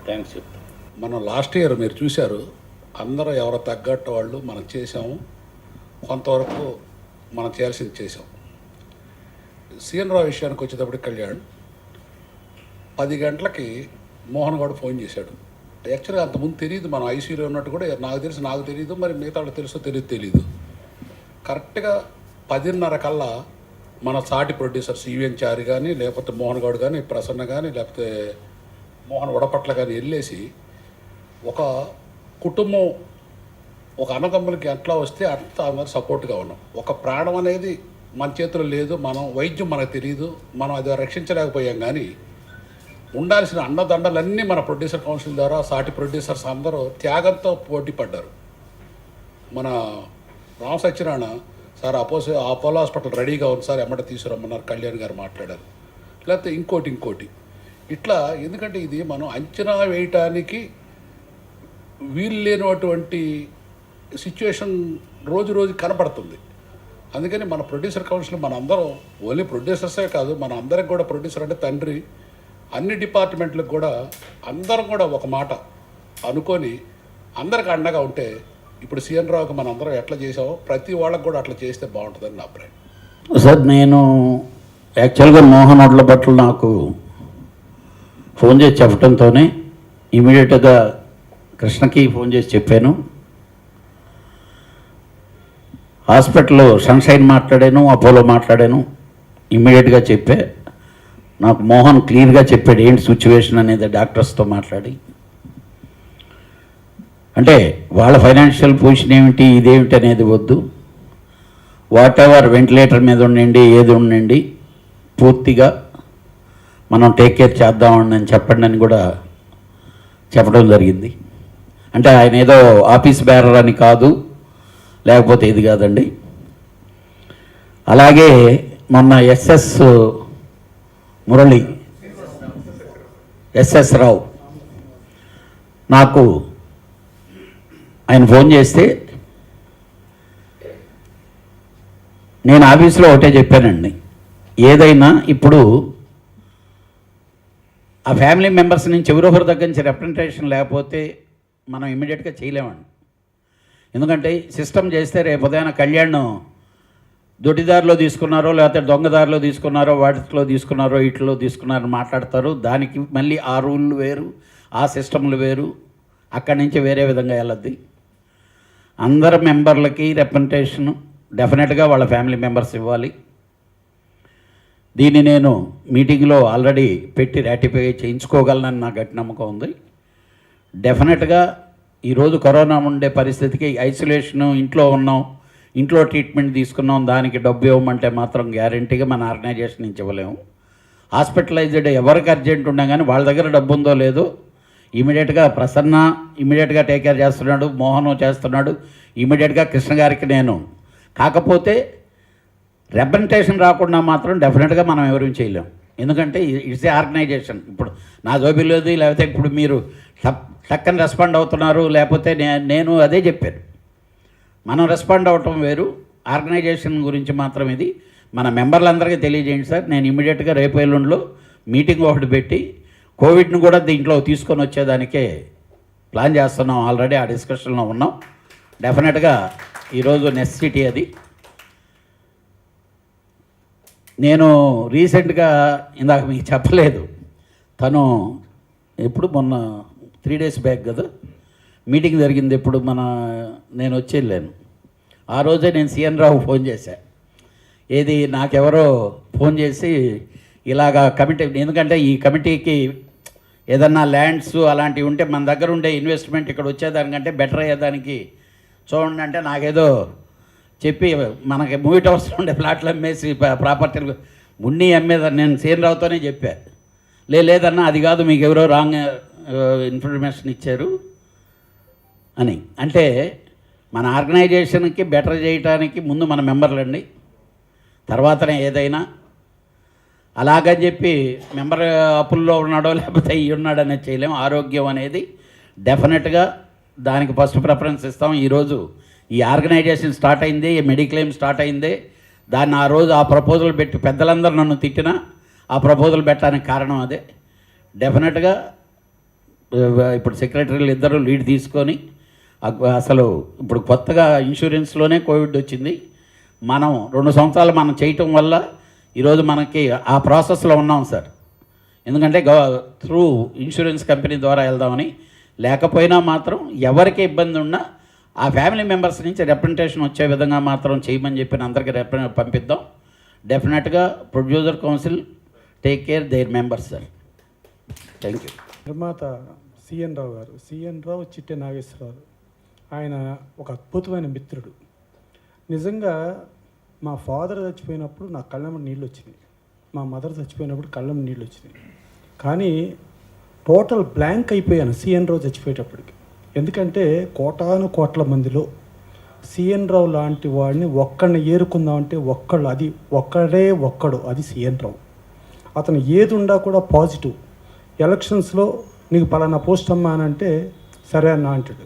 థ్యాంక్స్ చెప్తాను.
మనం లాస్ట్ ఇయర్ మీరు చూశారు, అందరూ ఎవరో తగ్గట్టు వాళ్ళు మనం చేసాము, కొంతవరకు మనం చేయాల్సింది చేసాం. సిఎన్ రావు విషయానికి వచ్చేటప్పటికి కళ్యాణ్ 10 గంటలకి మోహన్ గౌడ్ ఫోన్ చేశాడు. యాక్చువల్గా అంతకుముందు తెలియదు, మనం ఐసీయూలో ఉన్నట్టు కూడా నాకు తెలియదు, మరి మిగతా వాళ్ళకి తెలుసో తెలీదు. కరెక్ట్గా 10:30 కల్లా మన సాటి ప్రొడ్యూసర్స్ ఈవెన్ చారి కానీ, లేకపోతే మోహన్ గౌడ్ కానీ, ప్రసన్న కానీ, లేకపోతే మోహన్ వడపట్ల కానీ వెళ్ళేసి ఒక కుటుంబం, ఒక అన్నదమ్ములకి ఎట్లా వస్తే అంత మరి సపోర్ట్గా ఉన్నాం. ఒక ప్రాణం అనేది మన చేతిలో లేదు, మనం వైద్యం మనకు తెలియదు, మనం అది రక్షించలేకపోయాం. కానీ ఉండాల్సిన అండదండలన్నీ మన ప్రొడ్యూసర్ కౌన్సిల్ ద్వారా సాటి ప్రొడ్యూసర్స్ అందరూ త్యాగంతో పోటీ పడ్డారు. మన Ram Satyanarayana sir Apollo hospital రెడీగా ఉంది సార్, ఎమ్మట తీసుకురమ్మన్నారు, కళ్యాణ్ గారు మాట్లాడారు. లేకపోతే ఇంకోటి ఇట్లా. ఎందుకంటే ఇది మనం అంచనా వేయటానికి వీలు లేనటువంటి సిచ్యువేషన్ రోజు కనపడుతుంది. అందుకని మన ప్రొడ్యూసర్ కౌన్సిల్ మన అందరం, ఓన్లీ ప్రొడ్యూసర్సే కాదు, మన అందరికి కూడా ప్రొడ్యూసర్ అంటే తండ్రి, అన్ని డిపార్ట్మెంట్లకు కూడా అందరం కూడా ఒక మాట అనుకొని అందరికి అండగా ఉంటే, ఇప్పుడు సిఎన్ రావుకి మనం అందరం ఎట్లా చేసామో ప్రతి వాళ్ళకి కూడా అట్లా చేస్తే బాగుంటుందని నా అభిప్రాయం.
సార్, నేను యాక్చువల్గా మోహన్ ఒడ్ల బట్టలు నాకు ఫోన్ చేసి చెప్పడంతోనే ఇమీడియట్గా కృష్ణకి ఫోన్ చేసి చెప్పాను. హాస్పిటల్లో సన్షైన్ మాట్లాడాను, అపోలో మాట్లాడాను, ఇమ్మీడియట్గా చెప్పే. నాకు మోహన్ క్లియర్గా చెప్పాడు ఏంటి సిచ్యువేషన్ అనేది డాక్టర్స్తో మాట్లాడి. అంటే వాళ్ళ ఫైనాన్షియల్ పొజిషన్ ఏమిటి, ఇదేమిటి అనేది వద్దు, వాట్ ఎవర్ వెంటిలేటర్ మీద ఉండండి, ఏది ఉండండి, పూర్తిగా మనం టేక్ కేర్ చేద్దామని అని చెప్పండి అని కూడా చెప్పడం జరిగింది. అంటే ఆయన ఏదో ఆఫీస్ బేరర్ అని కాదు, లేకపోతే ఇది కాదండి. అలాగే మొన్న ఎస్ఎస్ రావు నాకు ఆయన ఫోన్ చేస్తే నేను ఆఫీస్లో ఒకటే చెప్పానండి, ఏదైనా ఇప్పుడు ఆ ఫ్యామిలీ మెంబర్స్ నుంచి ఎవరొకరి దగ్గర నుంచి రిప్రజెంటేషన్ లేకపోతే మనం ఇమ్మీడియట్గా చేయలేమండి. ఎందుకంటే సిస్టమ్ చేస్తే రేపు ఉదయాన కళ్యాణ్ దొడ్డిదారిలో తీసుకున్నారో లేకపోతే దొంగదారిలో తీసుకున్నారో వాటిలో తీసుకున్నారో వీటిలో తీసుకున్నారో మాట్లాడతారు. దానికి మళ్ళీ ఆ రూళ్ళు వేరు, ఆ సిస్టమ్లు వేరు, అక్కడి నుంచి వేరే విధంగా వెళ్ళద్ది. అందరు మెంబర్లకి రిప్రజెంటేషన్ డెఫినెట్గా వాళ్ళ ఫ్యామిలీ మెంబర్స్ ఇవ్వాలి. దీన్ని నేను మీటింగ్లో ఆల్రెడీ పెట్టి రాటిఫై చేయించుకోగలనని నా గట్టి నమ్మకం ఉంది. డెఫినెట్గా ఈరోజు కరోనా ఉండే పరిస్థితికి ఐసోలేషను, ఇంట్లో ఉన్నాం, ఇంట్లో ట్రీట్మెంట్ తీసుకున్నాం, దానికి డబ్బు ఇవ్వమంటే మాత్రం గ్యారంటీగా మన ఆర్గనైజేషన్ నుంచి ఇవ్వలేము. హాస్పిటలైజ్డ్ ఎవరికి అర్జెంట్ ఉన్నా కానీ వాళ్ళ దగ్గర డబ్బు ఉందో లేదో ఇమీడియట్గా ప్రసన్న ఇమీడియట్గా టేక్ కేర్ చేస్తున్నాడు, మోహన్ చేస్తున్నాడు, ఇమీడియట్గా కృష్ణ గారికి నేను. కాకపోతే రెప్రజెంటేషన్ రాకుండా మాత్రం డెఫినెట్గా మనం ఎవరూ చేయలేం. ఎందుకంటే ఇట్స్ ఏ ఆర్గనైజేషన్. ఇప్పుడు నా జోబిలోది లేకపోతే ఇప్పుడు మీరు టక్కని రెస్పాండ్ అవుతున్నారు, లేకపోతే నేను అదే చెప్పాను. మనం రెస్పాండ్ అవ్వటం వేరు, ఆర్గనైజేషన్ గురించి మాత్రం ఇది మన మెంబర్లందరికీ తెలియజేయండి సార్. నేను ఇమీడియట్గా రేపు ఎల్లుండిలో మీటింగ్ ఒకటి పెట్టి కోవిడ్ను కూడా దీంట్లో తీసుకొని వచ్చేదానికే ప్లాన్ చేస్తున్నాం. ఆల్రెడీ ఆ డిస్కషన్లో ఉన్నాం. డెఫినెట్గా ఈరోజు నెసెసిటీ అది. నేను రీసెంట్గా ఇందాక మీకు చెప్పలేదు, తను ఎప్పుడు మొన్న 3 days బ్యాక్ కదా మీటింగ్ జరిగింది. ఎప్పుడు నేను వచ్చి వెళ్ళాను. ఆ రోజే నేను సిఎన్ రావు ఫోన్ చేశాను. ఏది నాకెవరో ఫోన్ చేసి ఇలాగా కమిటీ, ఎందుకంటే ఈ కమిటీకి ఏదన్నా ల్యాండ్స్ అలాంటివి ఉంటే మన దగ్గర ఉండే ఇన్వెస్ట్మెంట్ ఇక్కడ వచ్చేదానికంటే బెటర్ అయ్యేదానికి చూడండి అంటే నాకేదో చెప్పి మనకి మూవీ టవర్స్లో ఉండే ప్లాట్లు అమ్మేసి ప్రాపర్టీలు మున్ని అమ్మేదని నేను సిఎన్ రావుతోనే చెప్పా. లేదన్నా అది కాదు, మీకు ఎవరో రాంగ్ ఇన్ఫర్మేషన్ ఇచ్చారు అని. అంటే మన ఆర్గనైజేషన్కి బెటర్ చేయడానికి ముందు మన మెంబర్లండి, తర్వాతనే ఏదైనా. అలాగని చెప్పి మెంబర్ అప్పుల్లో ఉన్నాడో లేకపోతే ఇవి ఉన్నాడో అనేది చేయలేము. ఆరోగ్యం అనేది డెఫినెట్గా దానికి ఫస్ట్ ప్రిఫరెన్స్ ఇస్తాం. ఈరోజు ఈ ఆర్గనైజేషన్ స్టార్ట్ అయింది, ఈ మెడిక్లెయిమ్ స్టార్ట్ అయింది. దాన్ని ఆ రోజు ఆ ప్రపోజల్ పెట్టి పెద్దలందరూ నన్ను తిట్టినా ఆ ప్రపోజల్ పెట్టడానికి కారణం అదే. డెఫినెట్గా ఇప్పుడు సెక్రటరీలు ఇద్దరు లీడ్ తీసుకొని అసలు ఇప్పుడు కొత్తగా ఇన్సూరెన్స్లోనే కోవిడ్ వచ్చింది. మనం 2 సంవత్సరాలు మనం చేయటం వల్ల ఈరోజు మనకి ఆ ప్రాసెస్లో ఉన్నాం సార్. ఎందుకంటే త్రూ ఇన్సూరెన్స్ కంపెనీ ద్వారా వెళ్దామని. లేకపోయినా మాత్రం ఎవరికి ఇబ్బంది ఉన్నా ఆ ఫ్యామిలీ మెంబర్స్ నుంచి రిప్రజెంటేషన్ వచ్చే విధంగా మాత్రం చేయమని చెప్పిన అందరికీ పంపిద్దాం. డెఫినెట్గా producer council take care their members sir. Thank you.
నిర్మాత సిఎన్ రావు గారు, సిఎన్ రావు చిట్టె నాగేశ్వరరావు, ఆయన ఒక అద్భుతమైన మిత్రుడు. నిజంగా మా ఫాదర్ చచ్చిపోయినప్పుడు నా కళ్ళమ్మ నీళ్ళు వచ్చినాయి, మా మదర్ చచ్చిపోయినప్పుడు కళ్ళమ్మ నీళ్ళు వచ్చినాయి. కానీ టోటల్ బ్లాంక్ అయిపోయాను సిఎన్ రావు చచ్చిపోయేటప్పటికి. ఎందుకంటే కోటాను కోట్ల మందిలో సిఎన్ రావు లాంటి వాడిని ఒక్కడిని ఏరుకుందామంటే ఒక్కడు అది సిఎన్ రావు. అతను ఏది ఉండా కూడా పాజిటివ్. ఎలక్షన్స్లో నీకు పలానా పోస్ట్ అమ్మా అని అంటే సరే అన్న అంటాడు.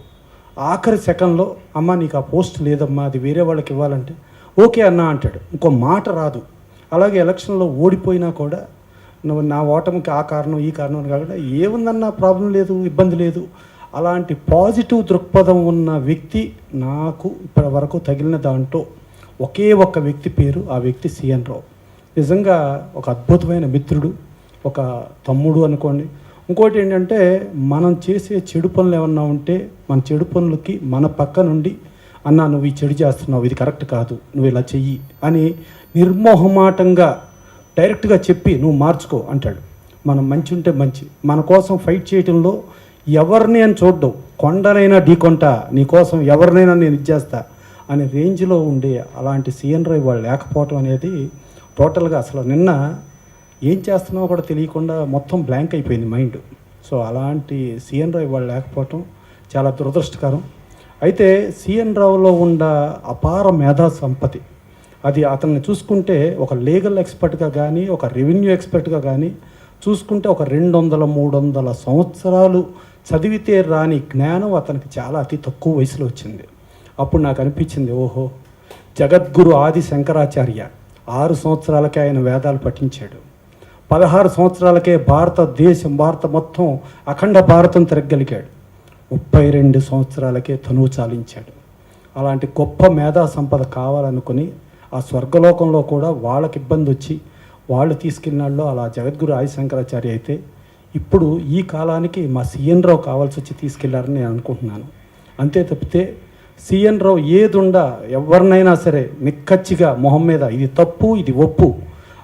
ఆఖరి సెకండ్లో అమ్మ నీకు ఆ పోస్ట్ లేదమ్మా, అది వేరే వాళ్ళకి ఇవ్వాలంటే ఓకే అన్న అంటాడు. ఇంకో మాట రాదు. అలాగే ఎలక్షన్లో ఓడిపోయినా కూడా నువ్వు నా ఓటమికి ఆ కారణం ఈ కారణం అని కాకుండా ఏముందన్న ప్రాబ్లం లేదు, ఇబ్బంది లేదు. అలాంటి పాజిటివ్ దృక్పథం ఉన్న వ్యక్తి నాకు ఇప్పటి వరకు తగిలిన దాంట్లో ఒకే ఒక్క వ్యక్తి పేరు, ఆ వ్యక్తి సిఎన్ రావు. నిజంగా ఒక అద్భుతమైన మిత్రుడు, ఒక తమ్ముడు అనుకోండి. ఇంకోటి ఏంటంటే మనం చేసే చెడు పనులు ఏమన్నా ఉంటే మన చెడు పనులకి మన పక్క నుండి అన్న నువ్వు ఈ చెడు చేస్తున్నావు, ఇది కరెక్ట్ కాదు, నువ్వు ఇలా చెయ్యి అని నిర్మోహమాటంగా డైరెక్ట్గా చెప్పి నువ్వు మార్చుకో అంటాడు. మనం మంచి ఉంటే మంచి, మన కోసం ఫైట్ చేయడంలో ఎవరిని అని చూడ్డం, కొండనైనా ఢీకొంటా నీకోసం ఎవరినైనా నేను ఇచ్చేస్తా అనే రేంజ్లో ఉండే అలాంటి సిఎన్ రావు వాళ్ళు లేకపోవటం అనేది టోటల్గా అసలు నిన్న ఏం చేస్తున్నావో కూడా తెలియకుండా మొత్తం బ్లాంక్ అయిపోయింది మైండ్. సో అలాంటి సిఎన్ రావు వాళ్ళు లేకపోవటం చాలా దురదృష్టకరం. అయితే సిఎన్ రావులో ఉన్న అపార మేధా సంపత్తి, అది అతన్ని చూసుకుంటే ఒక లీగల్ ఎక్స్పర్ట్గా కానీ ఒక రెవెన్యూ ఎక్స్పర్ట్గా కానీ చూసుకుంటే ఒక 200-300 సంవత్సరాలు చదివితే రాని జ్ఞానం అతనికి చాలా అతి తక్కువ వయసులో వచ్చింది. అప్పుడు నాకు అనిపించింది, ఓహో జగద్గురు ఆది శంకరాచార్య 6 సంవత్సరాలకే ఆయన వేదాలు పఠించాడు. 16 సంవత్సరాలకే భారత మొత్తం అఖండ భారతం తిరగలిగాడు. 32 సంవత్సరాలకే తనువు చాలించాడు. అలాంటి గొప్ప మేధా సంపద కావాలనుకుని ఆ స్వర్గలోకంలో కూడా వాళ్ళకి ఇబ్బంది వచ్చి వాళ్ళు తీసుకెళ్ళినాళ్ళు అలా జగద్గురు ఆది శంకరాచార్య అయితే ఇప్పుడు ఈ కాలానికి మా సిఎన్ రావు కావాల్సి వచ్చి తీసుకెళ్లారని నేను అనుకుంటున్నాను. అంతే తప్పితే సిఎన్ రావు ఏదుండా ఎవరినైనా సరే నిక్కచ్చిగా మొహం మీద ఇది తప్పు ఇది ఒప్పు,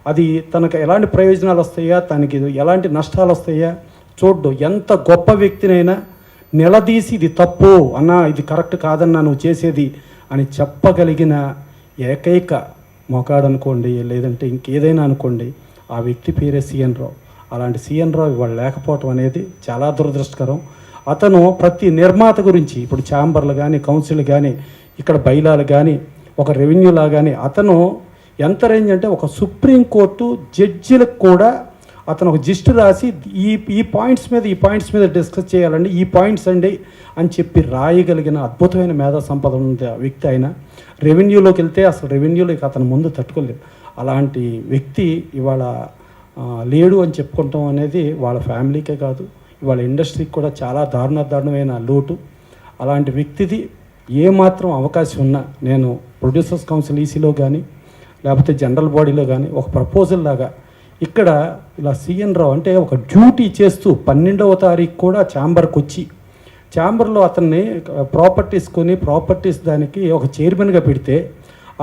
అది తనకు ఎలాంటి ప్రయోజనాలు వస్తాయా, తనకి ఎలాంటి నష్టాలు వస్తాయా చూడ్డు. ఎంత గొప్ప వ్యక్తినైనా
నిలదీసి ఇది తప్పు అన్నా, ఇది కరెక్ట్ కాదన్నా నువ్వు చేసేది అని చెప్పగలిగిన ఏకైక మొకాడు అనుకోండి, లేదంటే ఇంకేదైనా అనుకోండి, ఆ వ్యక్తి పేరే సిఎన్ రావు. అలాంటి సిఎన్ రావు ఇవాళ లేకపోవటం అనేది చాలా దురదృష్టకరం. అతను ప్రతి నిర్మాత గురించి, ఇప్పుడు ఛాంబర్లు కానీ, కౌన్సిల్ కానీ, ఇక్కడ బైలాలు కానీ, ఒక రెవెన్యూలా కానీ, అతను ఎంత రేంజ్ అంటే ఒక సుప్రీంకోర్టు జడ్జిలకు కూడా అతను ఒక జిస్ట్ రాసి ఈ పాయింట్స్ మీద డిస్కస్ చేయాలండి, ఈ పాయింట్స్ అండి అని చెప్పి రాయగలిగిన అద్భుతమైన మేధా సంపద ఉంది ఆ వ్యక్తి. ఆయన రెవెన్యూలోకి వెళ్తే అసలు రెవెన్యూలోకి అతను ముందు తట్టుకోలేదు. అలాంటి వ్యక్తి ఇవాళ లేడు అని చెప్పుకుంటాం అనేది వాళ్ళ ఫ్యామిలీకే కాదు, ఇవాళ ఇండస్ట్రీకి కూడా చాలా దారుణమైన లోటు. అలాంటి వ్యక్తిది ఏమాత్రం అవకాశం ఉన్నా నేను ప్రొడ్యూసర్స్ కౌన్సిల్ ఈసీలో కానీ, లేకపోతే జనరల్ బాడీలో కానీ ఒక ప్రపోజల్ లాగా ఇక్కడ ఇలా సిఎన్ రావు అంటే ఒక డ్యూటీ చేస్తూ 12వ తారీఖు కూడా ఛాంబర్కి వచ్చి, ఛాంబర్లో అతన్ని ప్రాపర్టీస్ దానికి ఒక చైర్మన్గా పెడితే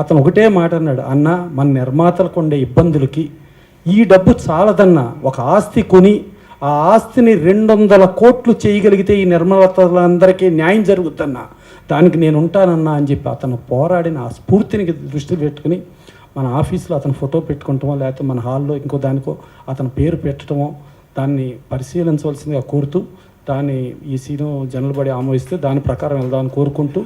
అతను ఒకటే మాట అన్నాడు, అన్న మన నిర్మాతలకు ఉండే ఇబ్బందులకి ఈ డబ్బు చాలదన్న, ఒక ఆస్తి కొని ఆ ఆస్తిని 200 కోట్లు చేయగలిగితే ఈ నిర్మాతలందరికీ న్యాయం జరుగుద్దన్న, దానికి నేను ఉంటానన్నా అని చెప్పి అతను పోరాడిన ఆ స్ఫూర్తిని దృష్టి పెట్టుకుని మన ఆఫీస్లో అతను ఫోటో పెట్టుకుంటామో, లేకపోతే మన హాల్లో ఇంకో దానికో అతని పేరు పెట్టడమో దాన్ని పరిశీలించవలసిందిగా కోరుతూ, దాన్ని ఈ సీను జనరల్ బాడీ ఆమోదిస్తే దాని ప్రకారం వెళ్దామని కోరుకుంటూ,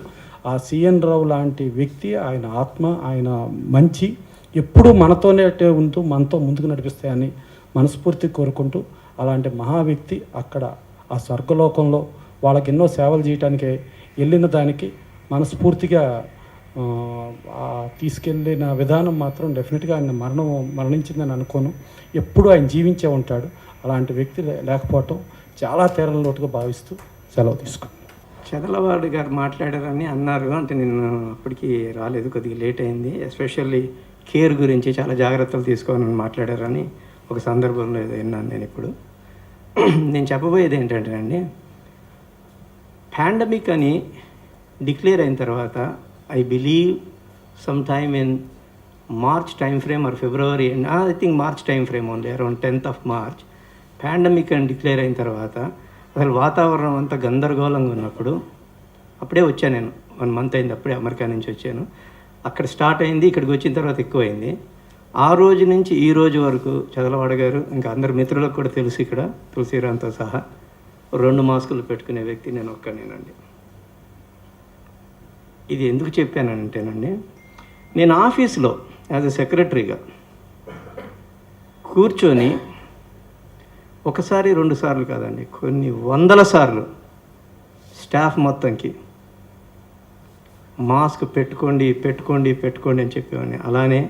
ఆ సిఎన్ రావు లాంటి వ్యక్తి, ఆయన ఆత్మ, ఆయన మంచి ఎప్పుడూ మనతోనే ఉంటూ మనతో ముందుకు నడిపిస్తాయని మనస్ఫూర్తి కోరుకుంటూ, అలాంటి మహా వ్యక్తి అక్కడ ఆ స్వర్గలోకంలో వాళ్ళకి ఎన్నో సేవలు చేయడానికి వెళ్ళిన దానికి మనస్ఫూర్తిగా తీసుకెళ్ళిన విధానం మాత్రం డెఫినెట్గా ఆయన మరణించిందని అనుకోను. ఎప్పుడూ ఆయన జీవించే ఉంటాడు. అలాంటి వ్యక్తి లేకపోవటం చాలా తీరల లోటుగా భావిస్తూ సెలవు తీసుకున్నాను.
చదలవాడు గారు మాట్లాడారని అన్నారు, అంటే నేను అప్పటికి రాలేదు, కొద్దిగా లేట్ అయింది. ఎస్పెషల్లీ కేర్ గురించి చాలా జాగ్రత్తలు తీసుకోవాలని మాట్లాడారని ఒక సందర్భంలో ఏదో విన్నాను నేను. ఇప్పుడు నేను చెప్పబోయేది ఏంటంటే అండి, పాండమిక్ అని డిక్లేర్ అయిన తర్వాత I believe some time in March time frame are February, I think March time frame only, around 10th of March pandemic అని డిక్లేర్ అయిన తర్వాత అసలు వాతావరణం అంతా గందరగోళంగా ఉన్నప్పుడు అప్పుడే వచ్చాను నేను, 1 month అయింది, అప్పుడే అమెరికా నుంచి వచ్చాను. అక్కడ స్టార్ట్ అయింది, ఇక్కడికి వచ్చిన తర్వాత ఎక్కువైంది. ఆ రోజు నుంచి ఈ రోజు వరకు చదలవాడ గారు, ఇంకా అందరు మిత్రులకు కూడా తెలుసు, ఇక్కడ తులసిరాంతో సహా 2 మాస్కులు పెట్టుకునే వ్యక్తి నేను ఒక్కనేనండి. ఇది ఎందుకు చెప్పానంటేనండి, నేను ఆఫీస్లో యాజ్ ఎ సెక్రటరీగా కూర్చొని ఒకసారి 2 సార్లు కాదండి, కొన్ని 100 సార్లు స్టాఫ్ మొత్తంకి మాస్క్ పెట్టుకోండి అని చెప్పేవాడిని. అలానే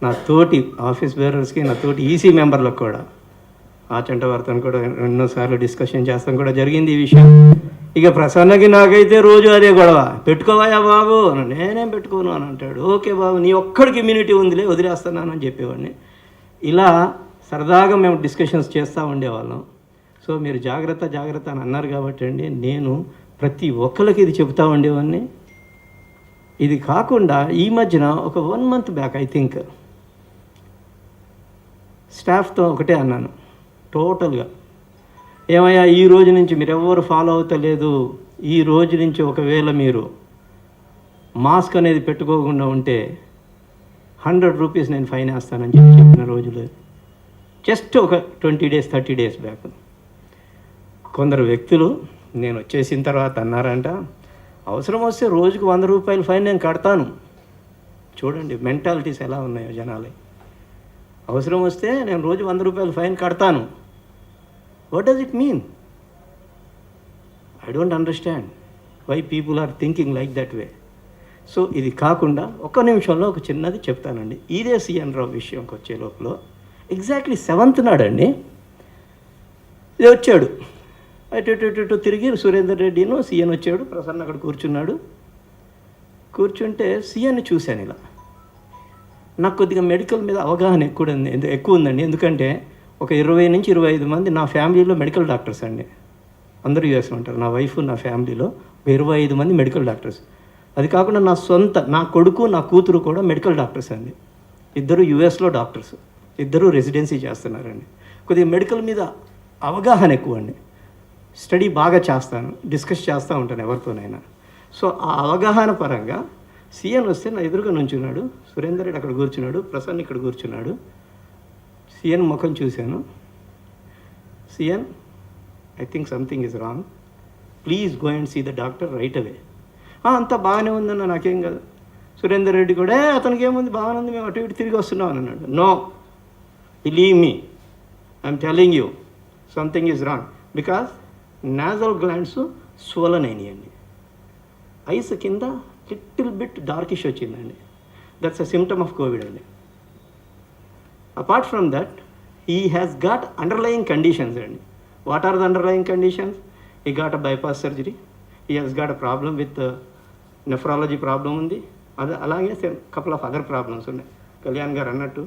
నా తోటి ఆఫీస్ బేరర్స్కి, నా తోటి ఈసీ మెంబర్లకు కూడా, ఆచంట వార్తను కూడా ఎన్నోసార్లు డిస్కషన్ చేస్తాం కూడా జరిగింది ఈ విషయం. ఇక ప్రసన్నకి నాకైతే రోజు అదే గొడవ, పెట్టుకోవాయా బాబు, నేనేం పెట్టుకోను అని అంటాడు. ఓకే బాబు, నీ ఒక్కడికి ఇమ్యూనిటీ ఉందిలే, వదిలేస్తున్నాను అని చెప్పేవాడిని. ఇలా సరదాగా మేము డిస్కషన్స్ చేస్తూ ఉండేవాళ్ళం. సో మీరు జాగ్రత్త అని అన్నారు కాబట్టి అండి, నేను ప్రతి ఒక్కరికి ఇది చెబుతూ ఉండేవాడిని. ఇది కాకుండా ఈ మధ్యన ఒక 1 month బ్యాక్ ఐ థింక్ స్టాఫ్తో ఒకటే అన్నాను టోటల్గా, ఏమయ్యా ఈ రోజు నుంచి మీరు ఎవరు ఫాలో అవుతలేదు, ఈ రోజు నుంచి ఒకవేళ మీరు మాస్క్ అనేది పెట్టుకోకుండా ఉంటే 100 రూపీస్ నేను ఫైన్ వేస్తానని చెప్పిన రోజులు జస్ట్ ఒక 20 days 30 days బ్యాక్. కొందరు వ్యక్తులు నేను వచ్చేసిన తర్వాత అన్నారంట, అవసరం వస్తే రోజుకు 100 రూపాయలు ఫైన్ నేను కడతాను. చూడండి మెంటాలిటీస్ ఎలా ఉన్నాయో జనాలు. అవసరం వస్తే నేను రోజు 100 రూపాయలు ఫైన్ కడతాను. What does it mean? I don't understand why people are thinking like that way. So ఇది కాకుండా ఒక్క నిమిషంలో ఒక చిన్నది చెప్తానండి. ఇదే సిఎన్ రావు విషయంకి వచ్చే లోపల ఎగ్జాక్ట్లీ 7th నాడండి ఇది వచ్చాడు, అటు తిరిగి సురేందర్ రెడ్డిను సీఎన్ వచ్చాడు, ప్రసన్న అక్కడ కూర్చున్నాడు. కూర్చుంటే సీఎన్ని చూశాను. ఇలా నాకు కొద్దిగా మెడికల్ మీద అవగాహన ఎక్కువ ఉందండి. ఎందుకంటే ఒక 20 నుంచి 25 మంది నా ఫ్యామిలీలో మెడికల్ డాక్టర్స్ అండి. అందరూ యూఎస్లో ఉంటారు. నా వైఫ్, నా ఫ్యామిలీలో 25 మంది మెడికల్ డాక్టర్స్. అది కాకుండా నా కొడుకు, నా కూతురు కూడా మెడికల్ డాక్టర్స్ అండి. 2 యూఎస్లో డాక్టర్స్, 2 రెసిడెన్సీ చేస్తున్నారండి. కొద్దిగా మెడికల్ మీద అవగాహన ఎక్కువ అండి. స్టడీ బాగా చేస్తాను, డిస్కస్ చేస్తూ ఉంటాను ఎవరితోనైనా. సో ఆ అవగాహన పరంగా సీఎన్ వస్తే నా ఎదురుగా నుంచున్నాడు, సురేందర్ రెడ్డి అక్కడ కూర్చున్నాడు, ప్రసన్న ఇక్కడ కూర్చున్నాడు. సీఎన్ ముఖం చూశాను. CN, I think something is wrong, please go and see the doctor right away. అంతా బాగానే ఉందన్న, నాకేం కాదు. సురేందర్ రెడ్డి కూడా అతనికి ఏముంది, బాగానే ఉంది, మేము అటు ఇటు తిరిగి వస్తున్నాం అని అన్నాడు. No, believe me, I'm telling you something is wrong. Because nasal glands swollen అయినాయండి, ఐస్ కింద లిటిల్ బిట్ డార్కిష్ వచ్చిందండి. That's a symptom of COVID అండి. Apart from that he has got underlying conditions అండి. What are the underlying conditions? He got a bypass surgery, he has got a problem with nephrology problem ఉంది, అది అలాగే కపుల్ ఆఫ్ అదర్ ప్రాబ్లమ్స్ ఉన్నాయి. కళ్యాణ్ గారు అన్నట్టు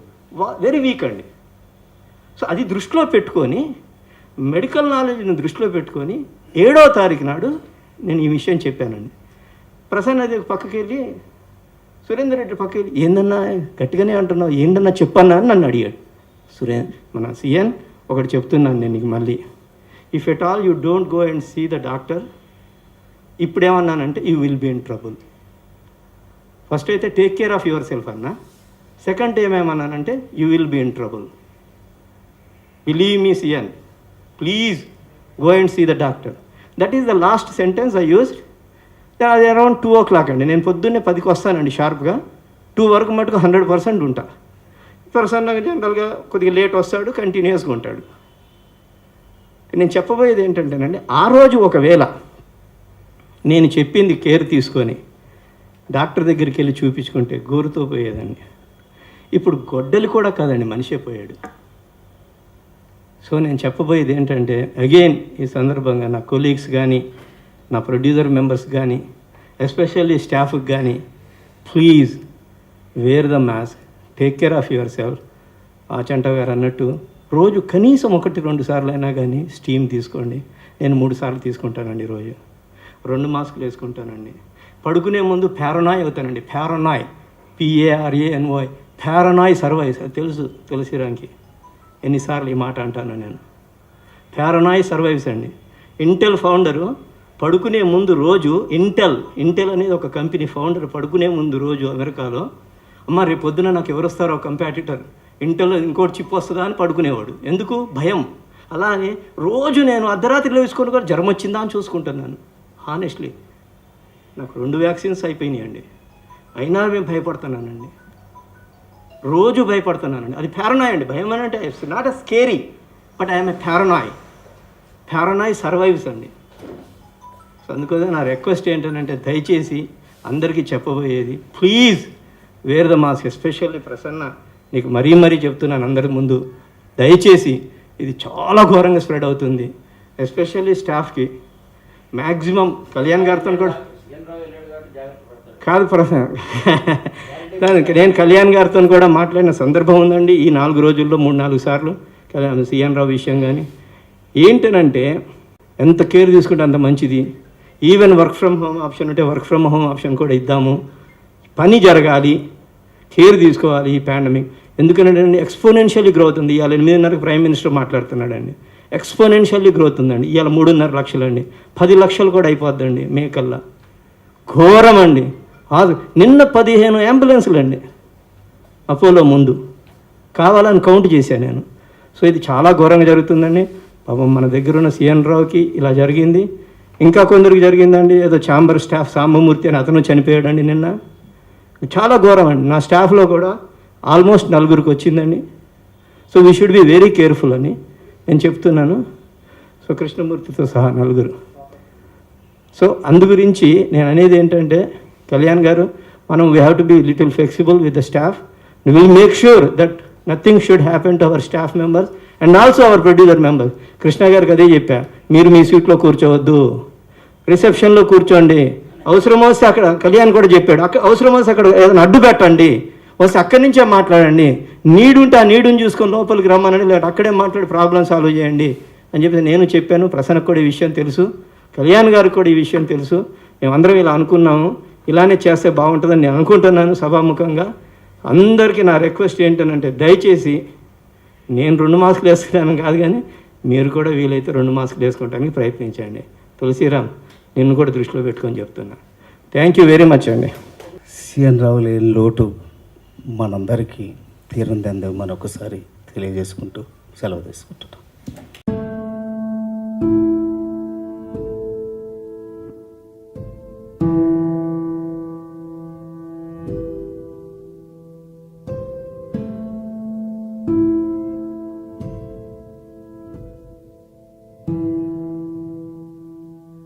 వెరీ వీక్ అండి. సో అది దృష్టిలో పెట్టుకొని, మెడికల్ నాలెడ్జ్ని దృష్టిలో పెట్టుకొని 7వ తారీఖు నాడు నేను ఈ విషయం చెప్పానండి. ప్రసన్న అది పక్కకి వెళ్ళి, సురేందర్ రెడ్డి పక్కకి వెళ్ళి, ఏందన్నా గట్టిగానే అంటున్నావు, ఏంటన్నా చెప్పన్నా అని నన్ను అడిగాడు. మన సీఎన్ ఒకటి చెప్తున్నాను నేను నీకు మళ్ళీ, if at all you don't go and see the doctor, ఇప్పుడేమన్నానంటే you will be in trouble. First అయితే take care of yourself అన్నా. సెకండ్ ఏమేమన్నానంటే you will be in trouble. Believe me CN, please go and see the doctor. That is the last sentence I used. అది అరౌండ్ 2 o'clock అండి. నేను పొద్దున్నే 10కి వస్తానండి షార్ప్గా. 2 వరకు మటుకు 100% ఉంటా. ప్రసన్నగా జనరల్గా కొద్దిగా లేట్ వస్తాడు, కంటిన్యూస్గా ఉంటాడు. నేను చెప్పబోయేది ఏంటంటేనండి, ఆ రోజు ఒకవేళ నేను చెప్పింది కేర్ తీసుకొని డాక్టర్ దగ్గరికి వెళ్ళి చూపించుకుంటే గోరుతో పోయేదండి. ఇప్పుడు గొడ్డలి కూడా కాదండి, మనిషే పోయాడు. సో నేను చెప్పబోయేది ఏంటంటే, అగైన్ ఈ సందర్భంగా నా కొలీగ్స్ కానీ, నా ప్రొడ్యూసర్ మెంబర్స్ కానీ, ఎస్పెషల్లీ స్టాఫ్కి కానీ, please wear the mask, take care of your self. Achanta గారు అన్నట్టు రోజు కనీసం 1-2 సార్లు అయినా కానీ స్టీమ్ తీసుకోండి. నేను 3 సార్లు తీసుకుంటానండి రోజు. 2 మాస్కులు వేసుకుంటానండి. పడుకునే ముందు పారనాయ్ అవుతానండి. పారనాయ్, PARANOY, పారనాయ్ సర్వైవ్స్. అది తెలుసు తులసిరాంకి, ఎన్నిసార్లు ఈ మాట అంటాను నేను. పారనాయ్ సర్వైవ్స్ అండి. ఇంటెల్ ఫౌండరు పడుకునే ముందు రోజు, ఇంటెల్ అనేది ఒక కంపెనీ ఫౌండర్ పడుకునే ముందు రోజు అమెరికాలో, అమ్మ రేపు పొద్దున నాకు ఎవరు వస్తారో కంపాటిటర్, ఇంటెల్ ఇంకోటి చిప్ వస్తుందా అని పడుకునేవాడు. ఎందుకు? భయం. అలానే రోజు నేను అర్ధరాత్రిలో వేసుకొని కూడా జ్వరం వచ్చిందా అని చూసుకుంటున్నాను. హానెస్ట్లీ నాకు 2 వ్యాక్సిన్స్ అయిపోయినాయండి, అయినా మేము భయపడుతున్నానండి, రోజు భయపడుతున్నానండి. అది పారనాయ్ అండి. భయం అని అంటే it's not a scary, but I'm a paranoid survives అండి. సో అందుకోసం నా రిక్వెస్ట్ ఏంటంటే, దయచేసి అందరికీ చెప్పబోయేది, please wear the mask. Especially Prasanna, నీకు మరీ చెప్తున్నాను అందరి ముందు, దయచేసి ఇది చాలా ఘోరంగా స్ప్రెడ్ అవుతుంది. ఎస్పెషల్లీ స్టాఫ్కి మ్యాక్సిమం. కళ్యాణ్ గారితో కూడా కాదు ప్రసన్న, నేను కళ్యాణ్ గారితో కూడా మాట్లాడిన సందర్భం ఉందండి ఈ 4 రోజుల్లో 3-4 సార్లు. సీఎన్ రావు విషయం కానీ ఏంటనంటే, ఎంత కేర్ తీసుకుంటే అంత మంచిది. Even work from home option ఉంటే వర్క్ ఫ్రమ్ హోమ్ ఆప్షన్ కూడా ఇద్దాము. పని జరగాలి, కేర్ తీసుకోవాలి ఈ పాండమిక్. ఎందుకంటే ఎక్స్పోనెన్షియల్లీ గ్రోత్ ఉంది. ఇవాళ 8:30కి ప్రైమ్ మినిస్టర్ మాట్లాడుతున్నాడండి. ఎక్స్పోనెన్షియల్లీ గ్రోత్ ఉందండి. ఇవాళ 3.5 లక్షలండి, 10 లక్షలు కూడా అయిపోద్దండి మే కల్లా. ఘోరం అండి. నిన్న 15 అంబులెన్సులు అండి అపోలో ముందు, కావాలని కౌంట్ చేశాను నేను. సో ఇది చాలా ఘోరంగా జరుగుతుందండి. పాపం మన దగ్గర ఉన్న సీఎన్ రావుకి ఇలా జరిగింది, ఇంకా కొందరికి జరిగిందండి. ఏదో ఛాంబర్ స్టాఫ్ సాంబమూర్తి అని అతను చనిపోయాడండి నిన్న. చాలా ఘోరం అండి. నా స్టాఫ్లో కూడా ఆల్మోస్ట్ 4గురికి వచ్చిందండి. So we should be very careful అని నేను చెప్తున్నాను. సో కృష్ణమూర్తితో సహా 4. సో అందు గురించి నేను అనేది ఏంటంటే, కళ్యాణ్ గారు, మనం we have to be little flexible with the staff. Will make sure that nothing should happen to our staff members and also our producer members. Krishna గారికి అదే చెప్పా, మీరు మీ సీట్లో కూర్చోవద్దు, రిసెప్షన్లో కూర్చోండి. అవసరం వస్తే అక్కడ, కళ్యాణ్ కూడా చెప్పాడు, అవసరం వస్తే అక్కడ ఏదైనా అడ్డు పెట్టండి, వస్తే అక్కడి నుంచే మాట్లాడండి. నీడుంటే ఆ నీడుని చూసుకొని లోపలికి రమ్మనండి, లేకపోతే అక్కడే మాట్లాడి ప్రాబ్లం సాల్వ్ చేయండి అని చెప్పి నేను చెప్పాను. ప్రసన్నకు కూడా ఈ విషయం తెలుసు, కళ్యాణ్ గారికి కూడా ఈ విషయం తెలుసు. మేమందరం ఇలా అనుకున్నాము, ఇలానే చేస్తే బాగుంటుందని నేను అనుకుంటున్నాను. సభాముఖంగా అందరికీ నా రిక్వెస్ట్ ఏంటంటే, దయచేసి నేను 2 మాస్కులు వేస్తున్నాను కాదు, కానీ మీరు కూడా వీలైతే 2 మాస్కులు వేసుకోవడానికి ప్రయత్నించండి. తులసిరామ్, నిన్ను కూడా దృష్టిలో పెట్టుకొని చెప్తున్నా. థ్యాంక్ యూ వెరీ మచ్ అండి.
సిఎన్ రావు లేని లోటు మనందరికీ తీరందని మరొకసారి తెలియజేసుకుంటూ సెలవు తీసుకుంటున్నాం.